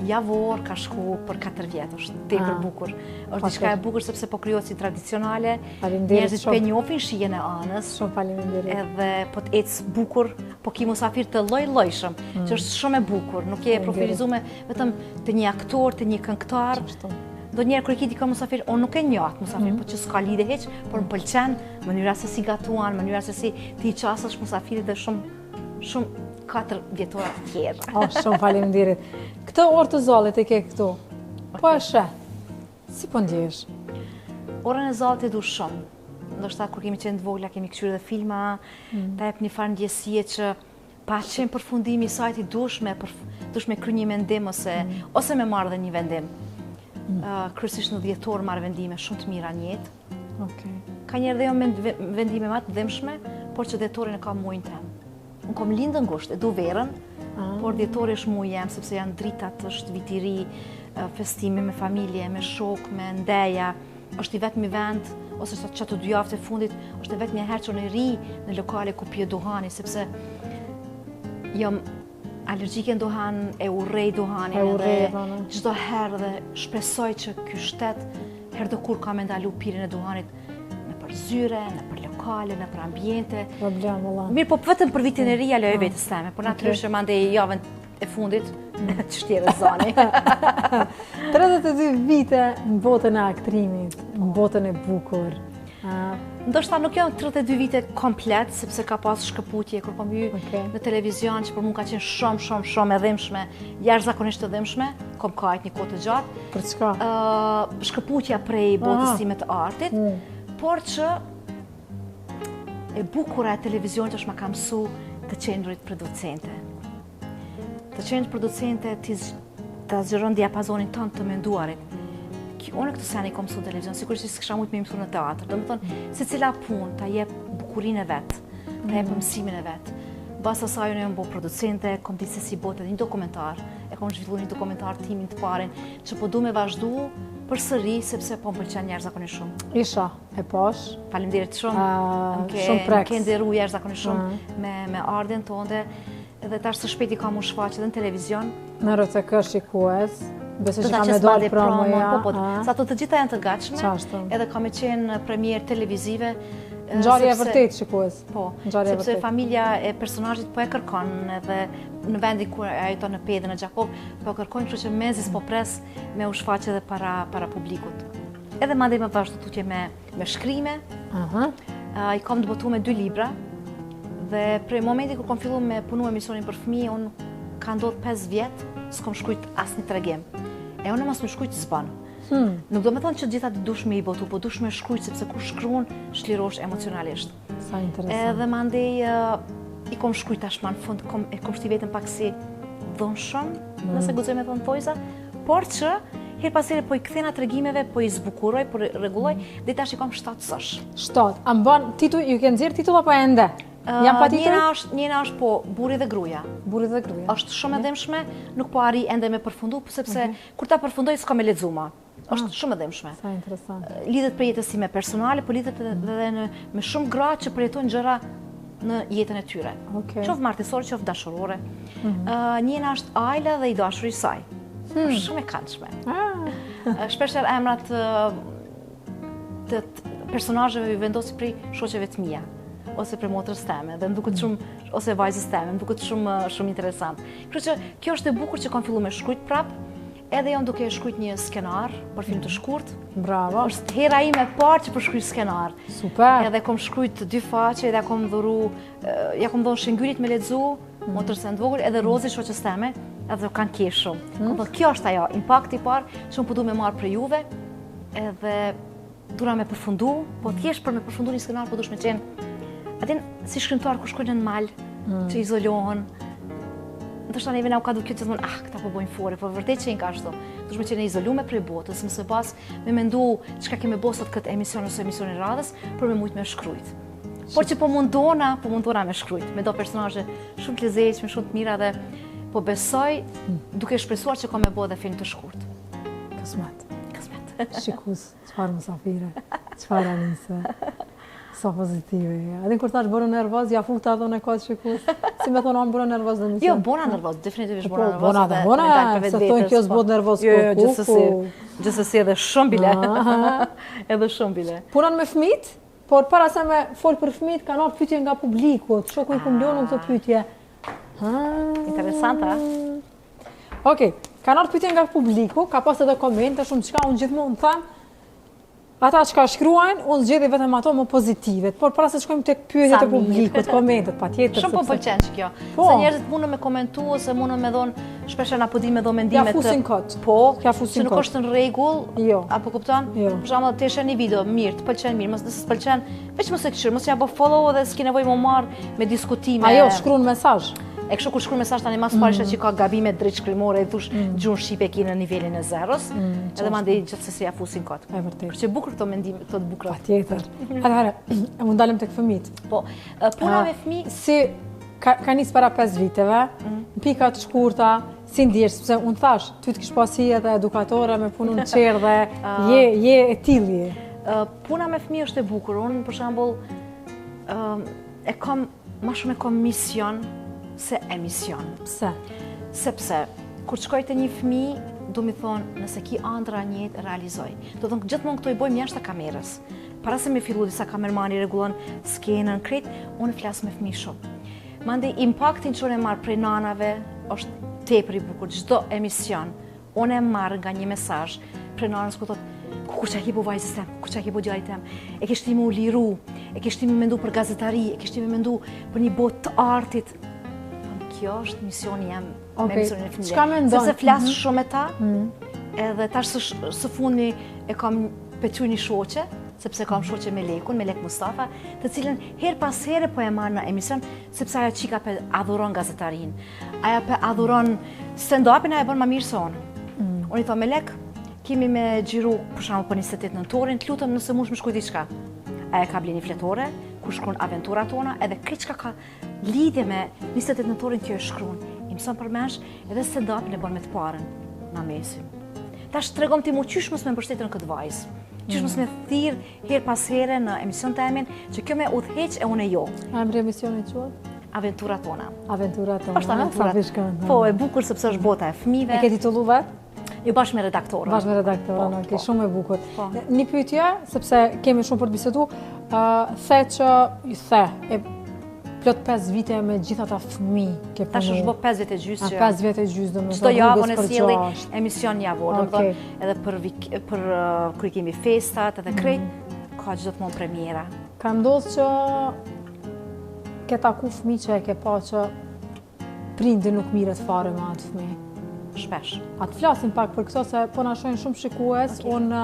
javor ka shku për 4 vjetë, është tepër bukur. Është diçka e bukur sepse po krijohet si tradicionale, njerëzit pe njohin shijen e anës. Shumë faleminderit. Edhe po të ecë bukur, po ki musafir të lloj-llojshëm, që është shumë e bukur. Nuk je profilizuar vetëm të një aktor, të një këngëtar. Ndonjëherë kur e ki ka musafir, unë nuk e njoh musafir, po që s'ka lidhje hiç, por më pëlqen mënyra se si gatuan, mënyra se si ti qasash musafirit dhe shumë 4 vjetora të tjerë. Shumë faleminderit. Këtë orë të Zallit e ke këtu. Po e sheh. Si po ndjehesh? Orën e Zallit e du shumë. Ndoshta kur kemi qenë të vogla, kemi kthyer dhe filma, ta jep një farë ndjesie që pa qenë përfundimi i saj ti dush me kry një mendim ose me marrë dhe një vendim. Kryesisht në dhjetor marrë vendime shumë të mira në jetë. Ka njerë dhe jo vendime më të dëmshme, por që dhjetorin e ka muajin tem. Unë kom lindë ngusht, e du verën, por dhjetori është muaj jem, sepse janë dritat, është viti i ri, festime me familje, me shok, me ndeja, është i vetmi vend, ose që të 2 javët e fundit, është i vetmi herë që në ri në lokale ku pije duhani, sepse jam alergjike në duhan, e urrej duhanin, edhe çdo herë dhe shpresoj që ky shtet herë do kur ka me ndalu pirjen e duhanit në për zyre, në për lokale, në për ambiente. Mirë, po vetëm për vitin e ri aloj vetës teme, por natyrisht mandej javën e fundit që shtjerë zani. 32 vite në botën e aktrimit, në botën e bukur. Ndoshta nuk janë 32 vite komplet, sepse ka pas shkëputje kur kom hy në televizion që për mu ka qenë shumë e dhimbshme, jashtëzakonisht të dhimbshme, kom kajt një kohë të gjatë. Për çka? Shkëputja prej botës time të artit, por që e bukura e televizionit është ma ka mësu të qendrit producente. Të qendrit producente të zgjeron diapazonin tonë të menduarit. Unë këtë seni kom mësu në televizion, sigurisht që s'kisha mujtë me mësu në teatr. Do më thonë, se cila punë ta jep bukurinë e vetë, ta jep mësimin e vetë. Bas asaj unë jam bo producente, kom ditë se si bote dhe një dokumentar, e kom zhvillu një dokumentar timin të parin, që po du me vazhdu për sëri, sepse po më pëlqen jashtëzakonisht shumë. Isha, e pash. Faleminderit shumë. Shumë preks. Më ke ndiru jashtëzakonisht shumë me ardhen tonde, edhe tash së shpejti ka mu shfaqe dhe në televizion. Në RTK shikues. Besoj që ka me dalë promoja. Sa të gjitha janë të gatshme, edhe ka me qenë premier televizive. Ngjarje e vërtet shikues. Po, sepse familja e personazhit po e kërkon, edhe në vendin ku ai jeton në Pedër në Gjakov, po kërkojnë, kështu që mezi s'po pres me u shfaqe edhe para publikut. Edhe mandej më vazhdo tutje me shkrime. I kam debutuar me 2 libra, dhe prej momenti kur kam filluar me punu emisionin për fëmijë, unë ka ndodhur 5 vjet, s'kom shkruajt asnjë tregim. E unë mos më shkruajt s'ban. Nuk do me thonë që gjitha dush me i botu, po dush me shkruajt sepse kur shkruan shlirosh emocionalisht. Sa interesant. Edhe mandej i kom shkruajt tashma në fund, e kom shti vetëm pak si dhunshëm, nëse guxoj me thonë thojza, por që her pas here po i kthena tregimeve, po i zbukuroj, po i rregulloj, dhe tash i kam 7 sosh. 7. A mban titull, ju ke nxjerr titull apo ende? Jam pa titull? Njëra është po Burri dhe gruaja. Burri dhe gruaja. Është shumë e dhimbshme, nuk po arri ende me përfundu, sepse kur ta përfundoj s'ka me lexuar më. Është shumë e dhimbshme. Sa interesant. Lidhet për jetës time personale, po lidhet edhe me shumë gra që përjetojnë gjëra në jetën e tyre. Qoftë martësore, qoftë dashurore. Njëra është Ajla dhe i dashuri i saj. Është shumë e këndshme. Shpeshherë emrat të personazheve ju vendosi prej shoqeve të mia, ose për motrës teme, dhe më duket shumë, ose vajzës teme, më duket shumë interesant. Kështu që kjo është e bukur që kam filluar me shkruajt prap, edhe jam duke shkruajt një skenar për film të shkurt. Bravo. Është hera ime e parë që po shkruaj skenar. Super. Edhe kam shkruajt 2 faqe, edhe ja kam dhënë Shëngyllit me lexu, motrës së vogël, edhe Rozi shoqës teme, edhe kanë kesh shumë. Kjo është ajo, impakti i parë që unë po du me marr për juve, edhe dura me përfundu, po thjesht për me përfundu një skenar po dush me qenë. Atin, si shkrimtar ku shkojnë në mal, që izolohen, ndoshta neve na u ka duke të thonë, këta po bojnë fore, po vërtet që ka ashtu. Dush me qenë izolume prej botës, mëse pas me mendu çka keme bo sot këtë emision ose emisionin radhës, për me mujt me shkrujt. Por që po mundona me shkrujt, me do personazhe shumë të lezetshme, shumë të mira dhe po besoj duke shpresuar që ka me bo dhe film të shkurt. Kësmet. Shikus, çfarë musafire, çfarë Anise. Sa pozitive. Edhe kur thash bëra nervoz, ja futa dhon e ka shikus. Si më thonë, bëra nervoz në mision. Jo, bëra nervoz, definitivisht bëra nervoz. Bona, se thonë kjo s'bot nervoz ku. Gjithsesi edhe shumë bile. Edhe shumë bile. Punon me fëmijët, por para se me fol për fëmijët, kanë ardhur pyetje nga publiku. Shoku i kumlon këtë pyetje. Interesanta. Okej, kanë ardhur pyetje nga publiku, ka pas edhe komente shumë çka unë gjithmonë them. Ata që ka shkruajnë, unë zgjedhi vetëm ato më pozitive, por para se shkojmë tek pyetjet e publikut, komentet, patjetër. Shumë po pëlqen që kjo. Se njerëzit mundën me komentu ose mundën me dhon shpesh na po di me dhon mendime të. Ja fusin kot. Po, ja fusin që nuk është në rregull. Jo. Apo kupton? Jo. Për shembull, ti sheh një video, mirë, të pëlqen mirë, mos nëse s'pëlqen, veç mos e këshir, mos ja bë follow dhe s'ke nevojë më marr me diskutime. Ajo shkruan mesazh. E kështu kur shkruaj mesazh tani mas parisha që ka gabime drejt shkrimore, e thosh gjuhën shqipe ki në nivelin e zeros, edhe mandej gjithsesi ja fusin kot. E vërtet. Për që bukur këto mendime, këto të bukura. Patjetër. Atëherë, mund dalim tek fëmijët. Po, puna me fëmijë si ka nis para 5 viteve, në pika të shkurta, si ndjesh, sepse unë thash, ty të kish pasi edhe edukatore me punën qerë dhe je e tillje. Puna me fëmijë është e bukur. Unë për shembull më shumë e kam mision se emision. Pse? Sepse, kur shkoj te një fëmijë, do mi thonë, nëse ki ëndra një jetë, realizoj. Do thonë, gjithmonë këto i bojmë jashtë kamerës. Para se me fillu disa kamermani rregullon skenën, krejt, unë flas me fëmijë shumë. Mandej, impaktin që unë e marr prej nanave është tepër i bukur. Çdo emision, unë e marr nga një mesazh prej nanës ku thotë, ku që e ki po vajzës tem, ku që e ki po djali tem, e kishti mu liru, e kishti me mendu për gazetari, e kishti me mendu për një botë të artit. Kjo është misioni jam me misionin e fëmijëve. Çka mendon? Sepse flas shumë me ta, edhe tash së fundi e kam petuar një shoqe, sepse kam shoqe me Lekun, me Lek Mustafa, të cilën her pas here po e marr në emision, sepse ajo çika pe adhuron gazetarin. Ajo pe adhuron stand-upin, ajo bën më mirë se unë. Unë i them me Lek, kemi me xhiru për shembull për 28 nëntorin, të lutem nëse mund të më shkruaj diçka. Ajo ka blerë një fletore ku shkruan aventurat tona, edhe këtë çka ka lidhje me 28 nëntorin që e shkruan. I mëson përmensh edhe stand-upin e bën me të parën na mesin. Tash tregom ti mu qysh mos me mbështetën këtë vajzë. Qysh mos me thirr her pas here në emision temin që kjo me udhëheq e unë jo. Emri i emisionit quhet? Aventurat tona. Aventurat tona. Është aventurat. Po, e bukur sepse është bota e fëmijëve. E ke titulluar? Jo, bashkë me redaktorën. Bashkë me redaktorën, okej, shumë e bukur. Një pyetje, sepse kemi shumë për të bisedu, e plot 5 vite me gjithë ata fëmijë ke punu. Tash është bë 5 vjet e gjysmë që. 5 vjet e gjysmë domethënë. Çdo javë ne sjelli emision javor, domethënë edhe për kur kemi festat edhe krejt ka gjithmonë premiera. Ka ndodhur që ke taku fëmijë që e ke pa që prindi nuk mirët fare me atë fëmijë. Shpesh. Atë flasim pak për këto se po na shohin shumë shikues. Unë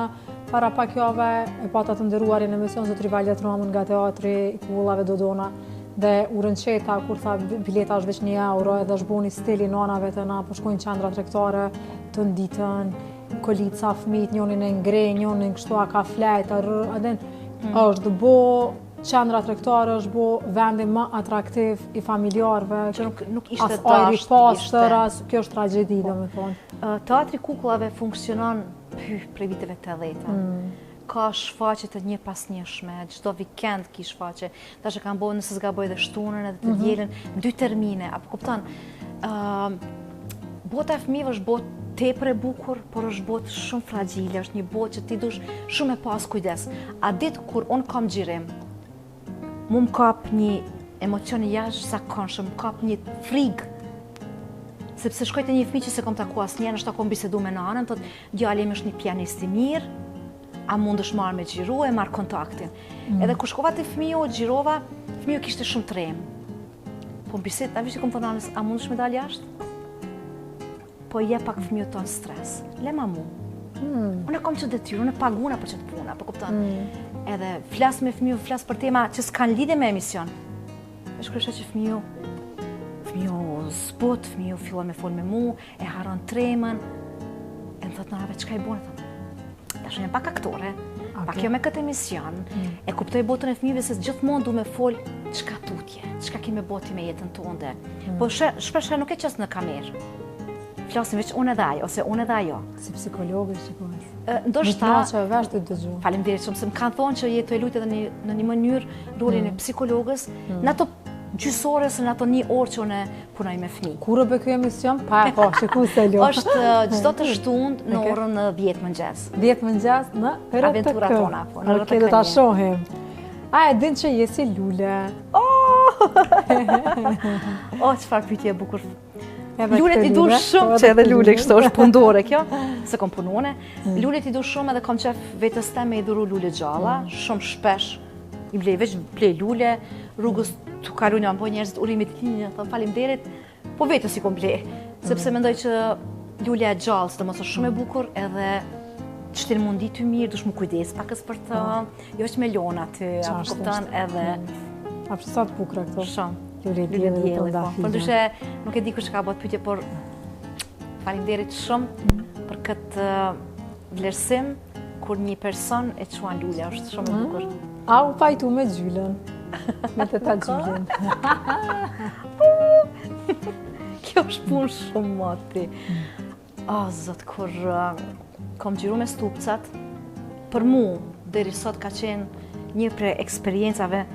para pak jave e pata të nderuarin në emision zotri Valja Tramën nga teatri i Kullave Dodona dhe u rënqeta kur tha bileta është veç €1 edhe është buni stili nanave të na po shkojnë qendra tregtare të nditën, kolica fëmijët njonin e ngrej, njonin kështu a ka flejtë, është bo qendra tregtare është bo vendi më atraktiv i familjarëve. Që nuk ishte dasht. As ajri pastër, kjo është tragjedi domethënë. Teatri Kukullave funksionon prej viteve 80-ta. Ka shfaqje të një pas njëshme, çdo vikend ki shfaqje. Tash e kanë bërë nëse s'gaboj edhe shtunën edhe të dielën, 2 termine, apo kupton? Bota e fëmijëve është botë tepër e bukur, por është botë shumë fragjile, është një botë që ti dush shumë e pas kujdes. A ditë kur unë kam xhirim, mu më kap një emocion i jashtëzakonshëm, më kap një frigë. Sepse shkoj te një fëmijë që se kam taku asnjëherë, është kom bisedu me nanën, thotë djali im është një pianist i mirë, a mundesh marrë me xhiru e marr kontaktin. Edhe kur shkova te fëmiu, xhirova, fëmiu kishte shumë trem. Po në bisedë, ta vish që kom thonë nanës, a mundesh me dalë jashtë? Po je pak fëmiu ton stres. Le ma mu. Unë kam që detyrë, unë paguna për çet puna, po kupton? Edhe flas me fëmiu, flas për tema që s'kan lidhje me emision. Është kërësha që fëmiu zbut, fëmiu fillon me folë me mu, e haron tremën, e më thot Nave, çka i bën? Tash jam pak aktore, pak jo me këtë emision, e kuptoj botën e fëmijëve se gjithmonë du me folë çka tutje, çka kime boti me jetën tonde. Po shpesh nuk e qes në kamerë. Flasim veç unë edhe ajo, ose unë edhe ajo. Si psikologë, shikosh. Ndoshta që vesh të dëgju. Faleminderit shumë se më kanë thonë që jetë e lutë edhe në një mënyrë rolin e psikologës, në ato gjysore se në ato 1 orë që unë punoj me fëmijë. Kur o bë ky emision? Pa, shiku se lo. Është çdo të shtunë në orën 10 mëngjes. 10 mëngjes në Aventura tona, po. Okej, do ta shohim. A e din që je si lule? Çfarë pyetje e bukur. Lulet i du shumë, që edhe lule kështu është pundore kjo, se kom punone. Lulet i du shumë edhe kom qef vetës teme i dhuru lule gjalla, shumë shpesh. I blej veç blej lule, rrugës të kalu një ampoj njerëzit urimit një, thëmë faleminderit, po vetës i kom blej. Sepse mendoj që lule e gjallë, së të mos është shumë e bukur, edhe që të mundi të mirë, dush mu kujdes pakës për të, jo që me lona të, apo kuptan edhe... A përsa sa të bukra këto? Shumë. Lule djeli, po. Por ndryshe, nuk e di kush ka bot pyetje, por faleminderit shumë për këtë vlerësim kur një person e quan lule, është shumë e bukur. A u pajtu me gjyllën, me të ta gjyllën. Kjo është punë shumë moti. Zot, kur kom gjiru me stupcat, për mu, deri sot ka qenë një prej eksperiencave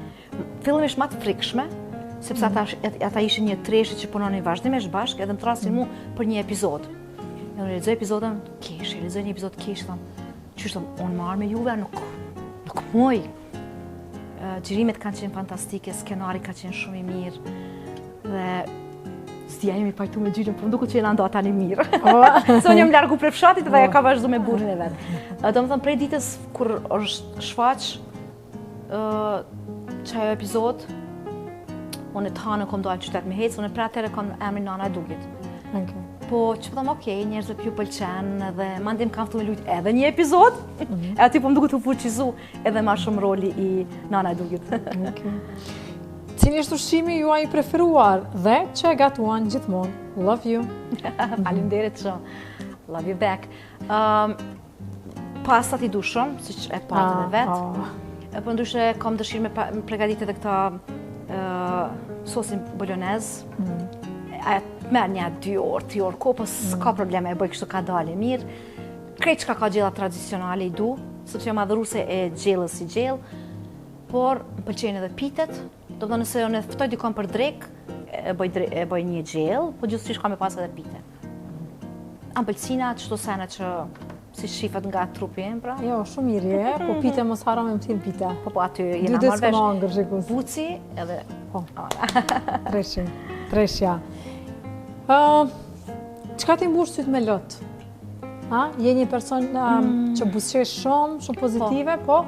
fillimisht më të frikshme, sepse ata ishin një treshe që punonin vazhdimisht bashkë, edhe më trasin mu për një epizod. E unë lexoj epizodën kesh, lexoj një epizod kesh, thëmë, unë marrë me juve, nuk muj. Gjirimet kanë qenë fantastike, skenari ka qenë shumë i mirë, dhe s'dija jemi pajtu me gjyrën, por nduku që jena ndo ata një mirë. Se unë jam largu prej fshatit dhe ka vazhdu me burrin e vetë. Do më thëmë, prej ditës kur është shfaq, qaj epizod, unë e të hanë kom dojnë qytet me hecë, unë e pra tëre kom emrin Nana e Dugit. Po që përdojmë okej, njerëzve pju pëlqen, edhe mandim kam thë me lujt edhe një epizod, e aty po më duke të fuqizu edhe ma shumë roli i Nana e Dugit. Cili është ushqimi juaj i preferuar dhe që e gatuan gjithmonë? Love you. Faleminderit shumë. Love you back. Pastat i du shumë, si që e patë dhe vetë. Po ndryshe kam dëshirë me pregadit edhe këta sosin bolonez. Merë një 2 orë, 3 orë ko, po s'ka probleme, e bëj kështu ka dalë e mirë. Krejt që ka gjella tradicionale i du, sepse jam adhëruse e gjellës i gjellë, por më pëlqejnë edhe pitet. Do të nëse unë e ftoj dikon për drek, e bëj një gjellë, po gjithësisht ka me pas edhe pite. Ambëlsina, qëto sene që si shifet nga trupi em, pra? Jo, shumë mirë je, po pite mos haro me më t'hin pite. Po aty jena marrë vesh buci edhe... Po, treshja. Qka ti mbush syt me lot? Je një person që buzqesh shumë pozitive, po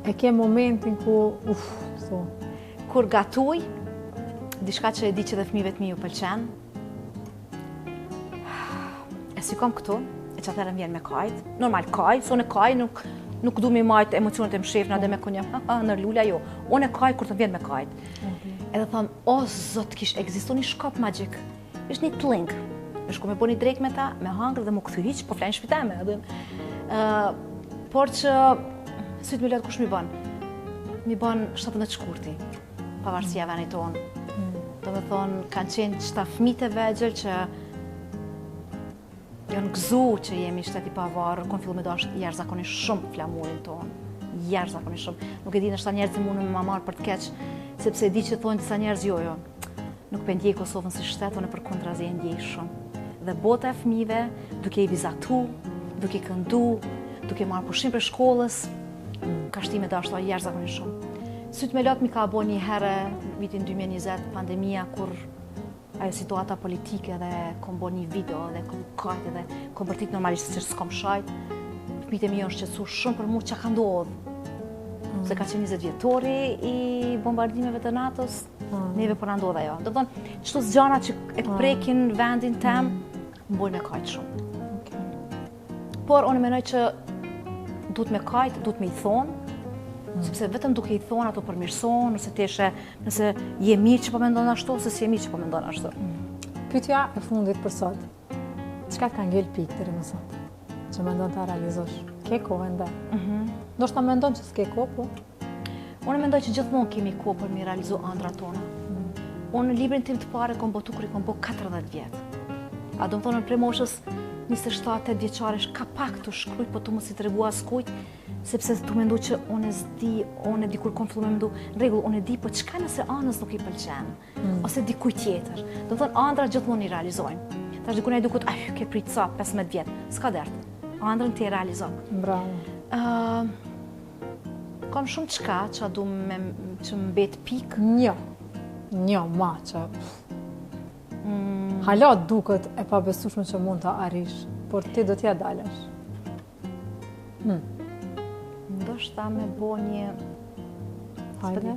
e ke momentin ku, kur gatuj, diçka që e di që dhe fëmijëve të mi ju pëlqen, e si kom këtu, e që atërë vjen me kajt. Normal kajt, se unë e kajt nuk du mi majt emocionet e më shefna dhe me kënjëm, nër lula jo. Unë e kajt kur të vjen me kajt. Edhe thëmë, o zot, kish egzistu një shkop magjik. Ishtë një t'ling. Me shku me bo një drejk me ta, me hangër dhe mu këthy hiq, po flajnë shpiteme. Por që, sytë me lëtë kush mi ban? Mi ban 17 shkurti, pavarësia venit tonë. Do me thonë, kanë qenë qëta fëmijët e vegjël që janë gëzu që jemi shteti pavarë, kon fillu me dashtë jashtëzakonisht shumë flamurin tonë. Jashtëzakonisht shumë. Nuk e di nështë ta njerëzit mundën me ma marë për të keq, sepse e di që thonë disa njerëz jojo. Nuk për ndjej Kosovën si shtetë, unë për kundrazi e ndjej shumë. Dhe bota e fëmijëve, duke i vizatu, duke i këndu, duke marrë pushim për shkollës, ka shtime dashtë jashtëzakonisht shumë. Sytë me lot mi ka bo një herë vitin 2020, pandemia, kur ajo situata politike dhe kom bo një video dhe kom kajt dhe kom bërtit normalisht që s'kom shajt. Fëmijët e mi është qetësu shumë për mu që ka ndodhë. Se ka qenë 20 vjetori i bombardimeve të NATO-s, neve për ndodhë ajo. Do të thonë, qëto zgjana që e prekin vendin tem, më bojnë me kajt shumë. Por, unë menoj që duhet me kajt, duhet me i thonë, sepse vetëm duke i thonë ato përmirëson, nëse je mirë që po mendon ashtu, ose si je mirë që po mendon ashtu. Pyetja e fundit për sot. Çka të ka ngel pikë deri më sot? Që mendon ta realizosh? Ke kohë ende? Ndoshta mendon që s'ke kohë, po? Unë mendoj që gjithmonë kemi kohë për mi realizu ëndrat tona. Unë në librin tim të parë kom botu kur i kom bo 40 vjetë. A do më thonë në prej moshës 27-8 vjeqaresh ka pak të shkruj, po të mos i të regu as kujt, sepse të mendu që unë e s'di, unë e di kur kom fillu me mendu, në regull, unë e di, po qka nëse anës nuk i pëlqen, ose dikuj tjetër. Do më thonë, andra gjithmonë i realizojnë. Tash dikune i dukut, ke prit sa 15 vjetë, s'ka dertë. Andrën ti e realizojnë. Bravo. Kam shumë qka që du që mbet pik. Një ma që... Hala duket e pabesueshme që mund të arrish, por ti do t'ja dalësh. Ndoshta me bo një... Hajde.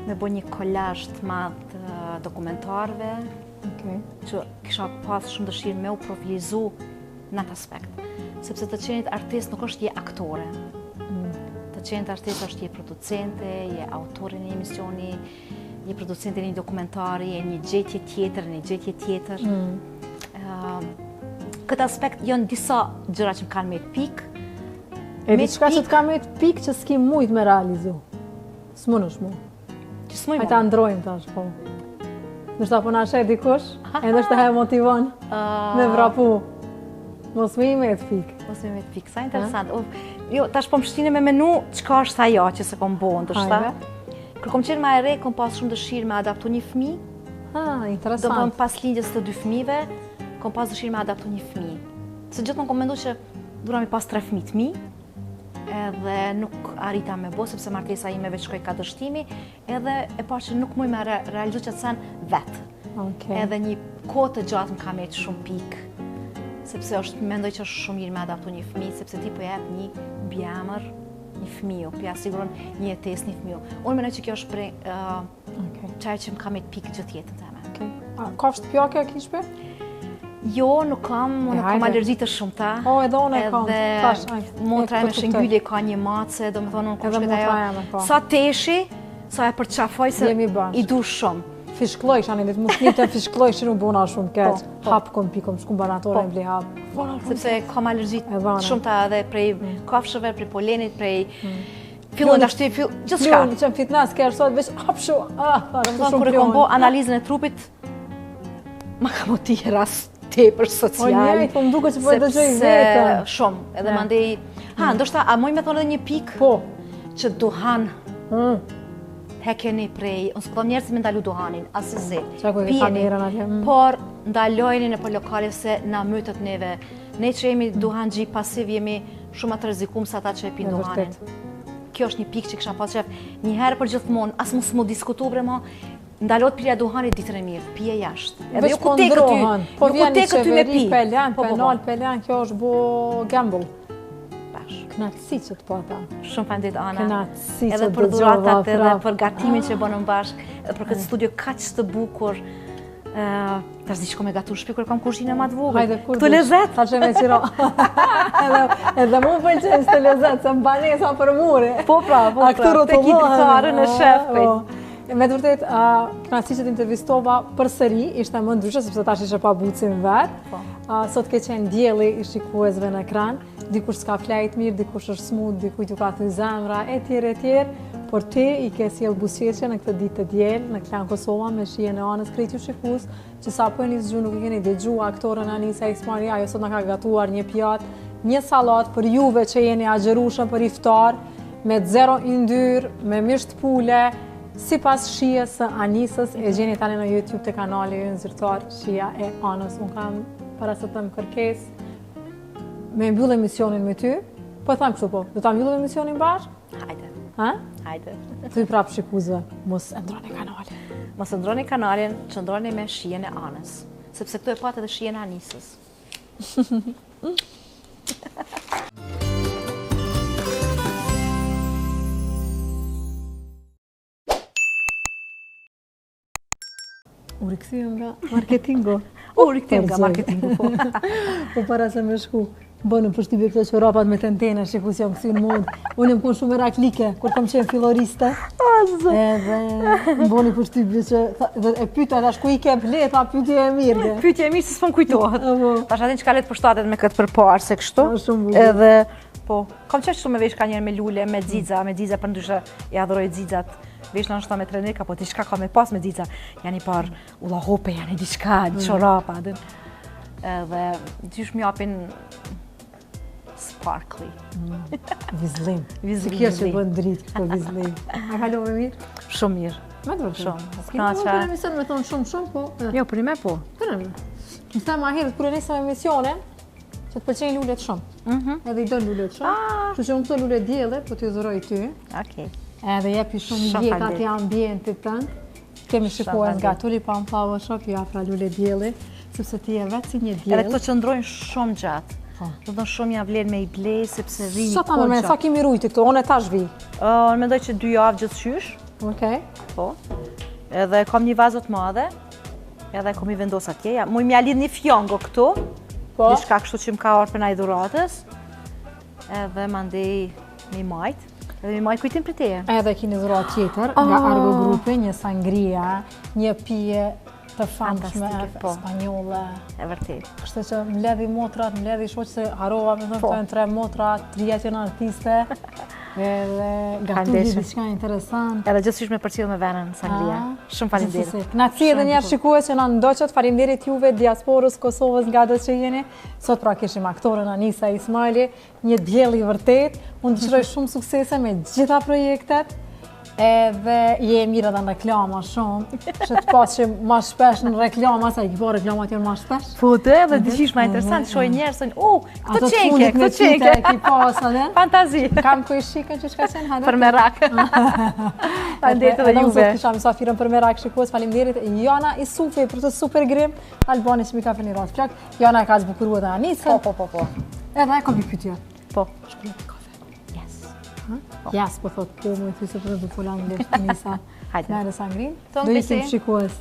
Me bo një kolazh të madh të dokumentarëve, që kisha pas shumë dëshirë me u profilizu në atë aspekt. Sepse të qenit artist nuk është je aktore. Të qenit artist është je producente, je autorin e emisioni, je producente një dokumentari, je një gjetje tjetër, Këtë aspekt janë disa gjëra që më kanë me pik. E di qka që të ka me pik që s'ki mujt me realizu? S'mun është mu. Që s'muj mu? Hajta ndrojmë tash, po. Nështë apo në ashe dikush, e nështë he motivon me vrapu. Mos me i me të pik. Mos me i me të pik, sa interesant. Jo, tash po më shtine me menu qka është ajo që se kom bo, ndërshta. Kër kom qenë ma e re, kom pas shumë dëshirë me adaptu një fëmi. Interesant. Do kom pas lindjes të 2 fëmive, kom pas dëshirë me adaptu një fëmi. Se gjithmonë kom mendu që dura mi pas 3 fëmi të mi, edhe nuk arrita me bo, sepse martesa ime veç shkoj ka dështimi, edhe e pa që nuk muj me realizu që të sen vetë. Edhe një kohë të gjatë më ka me që shumë pikë, sepse është mendoj që është shumë mirë me adaptu një fëmi, sepse ti po jep një bjamër, një fëmiu, pja siguron një jetes një fëmiu. Unë menoj që kjo është prej qaj që më ka me të pikë gjithë jetën të me. Ka shtëpjake e kishpe? Jo, nuk kam, unë kam alergjit të shumëta. Edhe unë e kam. Edhe motra e me shëngylli ka një matëse, do më thonë unë kom shkët ajo. Sa teshi, sa e përqafoj se i du shumë. Fishkloj, shanit, mu shnit e fishkloj që nuk bona shumë keq. Hap kom pi, kom shku banatore e vli hap. Sepse kam alergjit shumëta edhe prej kafshëve, prej polenit, prej fillon të ashtu, gjithë shka. Unë që më fitnes kërë sot, veç hap shu. Kërë kom bo analizën e trupit, ma ka mo t'i rast tepër social. O njejt, po më duke që po e dëgjoj vetën. Shumë, edhe më ndej... ndoshta, a moj me thonë edhe një pik? Po. Që duhan hekeni prej... Unë s'këllon njerës me ndalu duhanin, asë zi. Pijeni, por ndalojni në për lokale se na mytët neve. Ne që jemi duhan gji pasiv, jemi shumë atë rrezikum sa ta që e pin duhanin. Kjo është një pik që kësha pas qef një herë për gjithmonë, asë mos mu diskutu bre mo, ndalot pirja duhanit ditër e mirë, pije jashtë. Edhe jo ku te këty, po vjen një qeveri, penal, kjo është bo gamble. Knatësi që të pata. Shumë fandit, Ana. Knatësi që edhe për dhuratat, edhe për gatimin që bënëm bashkë, edhe për këtë studio kaq të bukur. Tash di që kom e gatu shpi, kërë kam kushinë ma të vogël. Këtë lezet. Ta që me qiro. Edhe mu pëlqen së të lezet, se më banesa për muri. Po pra, te ki dritarë në shefpejt. Me të vërtet, knatësi që t'intervistova për sëri, ishte më ndryshe, sepse tash ishe pa bucin vetë. Sot ke qenë djeli i shikuesve në ekran, dikush s'ka flajt mirë, dikush është smut, dikuj t'u ka thuj zemra, e tjerë, por ti i ke sjell buzëqeshje në këtë ditë të diel, në Klan Kosova, me shijen e Anës krejt ju shikus, që sa po e një zgju nuk i keni dëgju aktorën Anisa Ismari, ajo sot në ka gatuar një pjatë, një salat për juve që jeni agjerushën për iftar, me 0 yndyrë, me misht pule, si pas shijes së Anisës, e gjeni tani në YouTube të kanali ju në zyrtar, shija e Anës. Unë kam para se të më kërkes me mbyllë emisionin me ty, po e thamë kështu po, do ta mbyllë emisionin bashkë? Hajde. Ha? Hajde. Thuj prapë shikuzve, mos e ndroni kanalin. Mos e ndroni kanalin, që ndroni me shijen e Anës, sepse këtu e patë edhe shijen e Anisës. U rikëthujem nga marketingu. U rikëthujem nga marketingu. Po para se me shku. Bënë përshtypje këto çorapat me tentena, shiku që jam këthy në mund. Unë jam konë shumë meraklike, kur kam qenë filloriste. Edhe më bëni përshtypje që e pyta tash ku I ke ble, tha pyetje e mirë. Pyetje e mirë se s'pon kujtohet. Tash atin çka le të përshtatet me këtë përpar se kështu. Shumë bukur. Edhe po, kam qenë shumë me vesh ka njerë me lule, me xixa për ndryshe I adhuroj xixat. Vesh në nështë me trenik, apo diçka ka me pas me xixa. Janë I par ulla hope, janë I diçka, çorapa, edhe dysh më japin sparkly. Vizlim. Vizlim. Kjo që bën dritë këto vizlim. A kalove mirë? Shumë mirë. Me të vërtetë. Shumë. Për emision me thonë shumë, po. Jo, për me po. Për me. Më thëmë ma herët kur e nisëm emisionin, që të pëlqejnë lulet shumë. Edhe I do lulet shumë. Kështu që unë këto lulet dielle, po t'ju dhuroj ty. Okej. Edhe jepi shumë ndjek atij ambientit tënd. Kemi shikuar nga Tulipan Flower Shop, ju afra lulet dielli, sepse ti je vetë si një diell. Edhe këto qëndrojnë shumë gjatë. Do të shumë ja vlen me I blej, sepse vini Sa ta më sa kemi rujti këto, unë e tash vi. Unë mendoj që 2 javë gjithçysh. Okej. Po. Edhe kam një vazë të madhe. Edhe kam I vendos atje. Muj m'ja lidh një fjongo këtu. Po. Diçka kështu që m'ka ardhur për nai dhuratës. Edhe mandej mi majt. Edhe mi majt kujtim për teje. Edhe keni dhuratë tjetër nga Argo Grupi, një sangria, një pije të famshme spanjolle. E vërtet. Kështu që mbledhi motrat, mbledhi shoq se harova me thënë janë 3 motra, 3 janë artiste. Edhe gatuhi diçka interesant. Edhe gjithçysh me përcjell me venën sangria. Shumë faleminderit. Knaçi edhe një herë shikues që na ndoqët, faleminderit juve diasporës Kosovës nga do që jeni. Sot pra kishim aktorën Anisa Ismaili, një diell I vërtet. Unë dëshiroj shumë suksese me gjitha projektet. Edhe je mirë edhe në reklama shumë, që të pasim ma shpesh në reklama, sa I kipo reklamat janë ma shpesh. Po të edhe diqish ma interesant, shoj njerës, këto qenke, këto qenke. Ato të pas, adhen? Fantazi. Kam kuj shikën që shka qenë, hadhe? Për merak. Faleminderit edhe juve. Edhe kisha mysafirën për merak shikues, faleminderit. Jana Isufi për të super grim, Albani që mi ka fëni rast plak. Jana ka zbukurua dhe Anisën. Po. Edhe kam një pyetje. Po. Jas, po thot, po më të se për të fola anglisht, Anisa. Hajde. Merë sangrin. Tonë Do ishim shikues.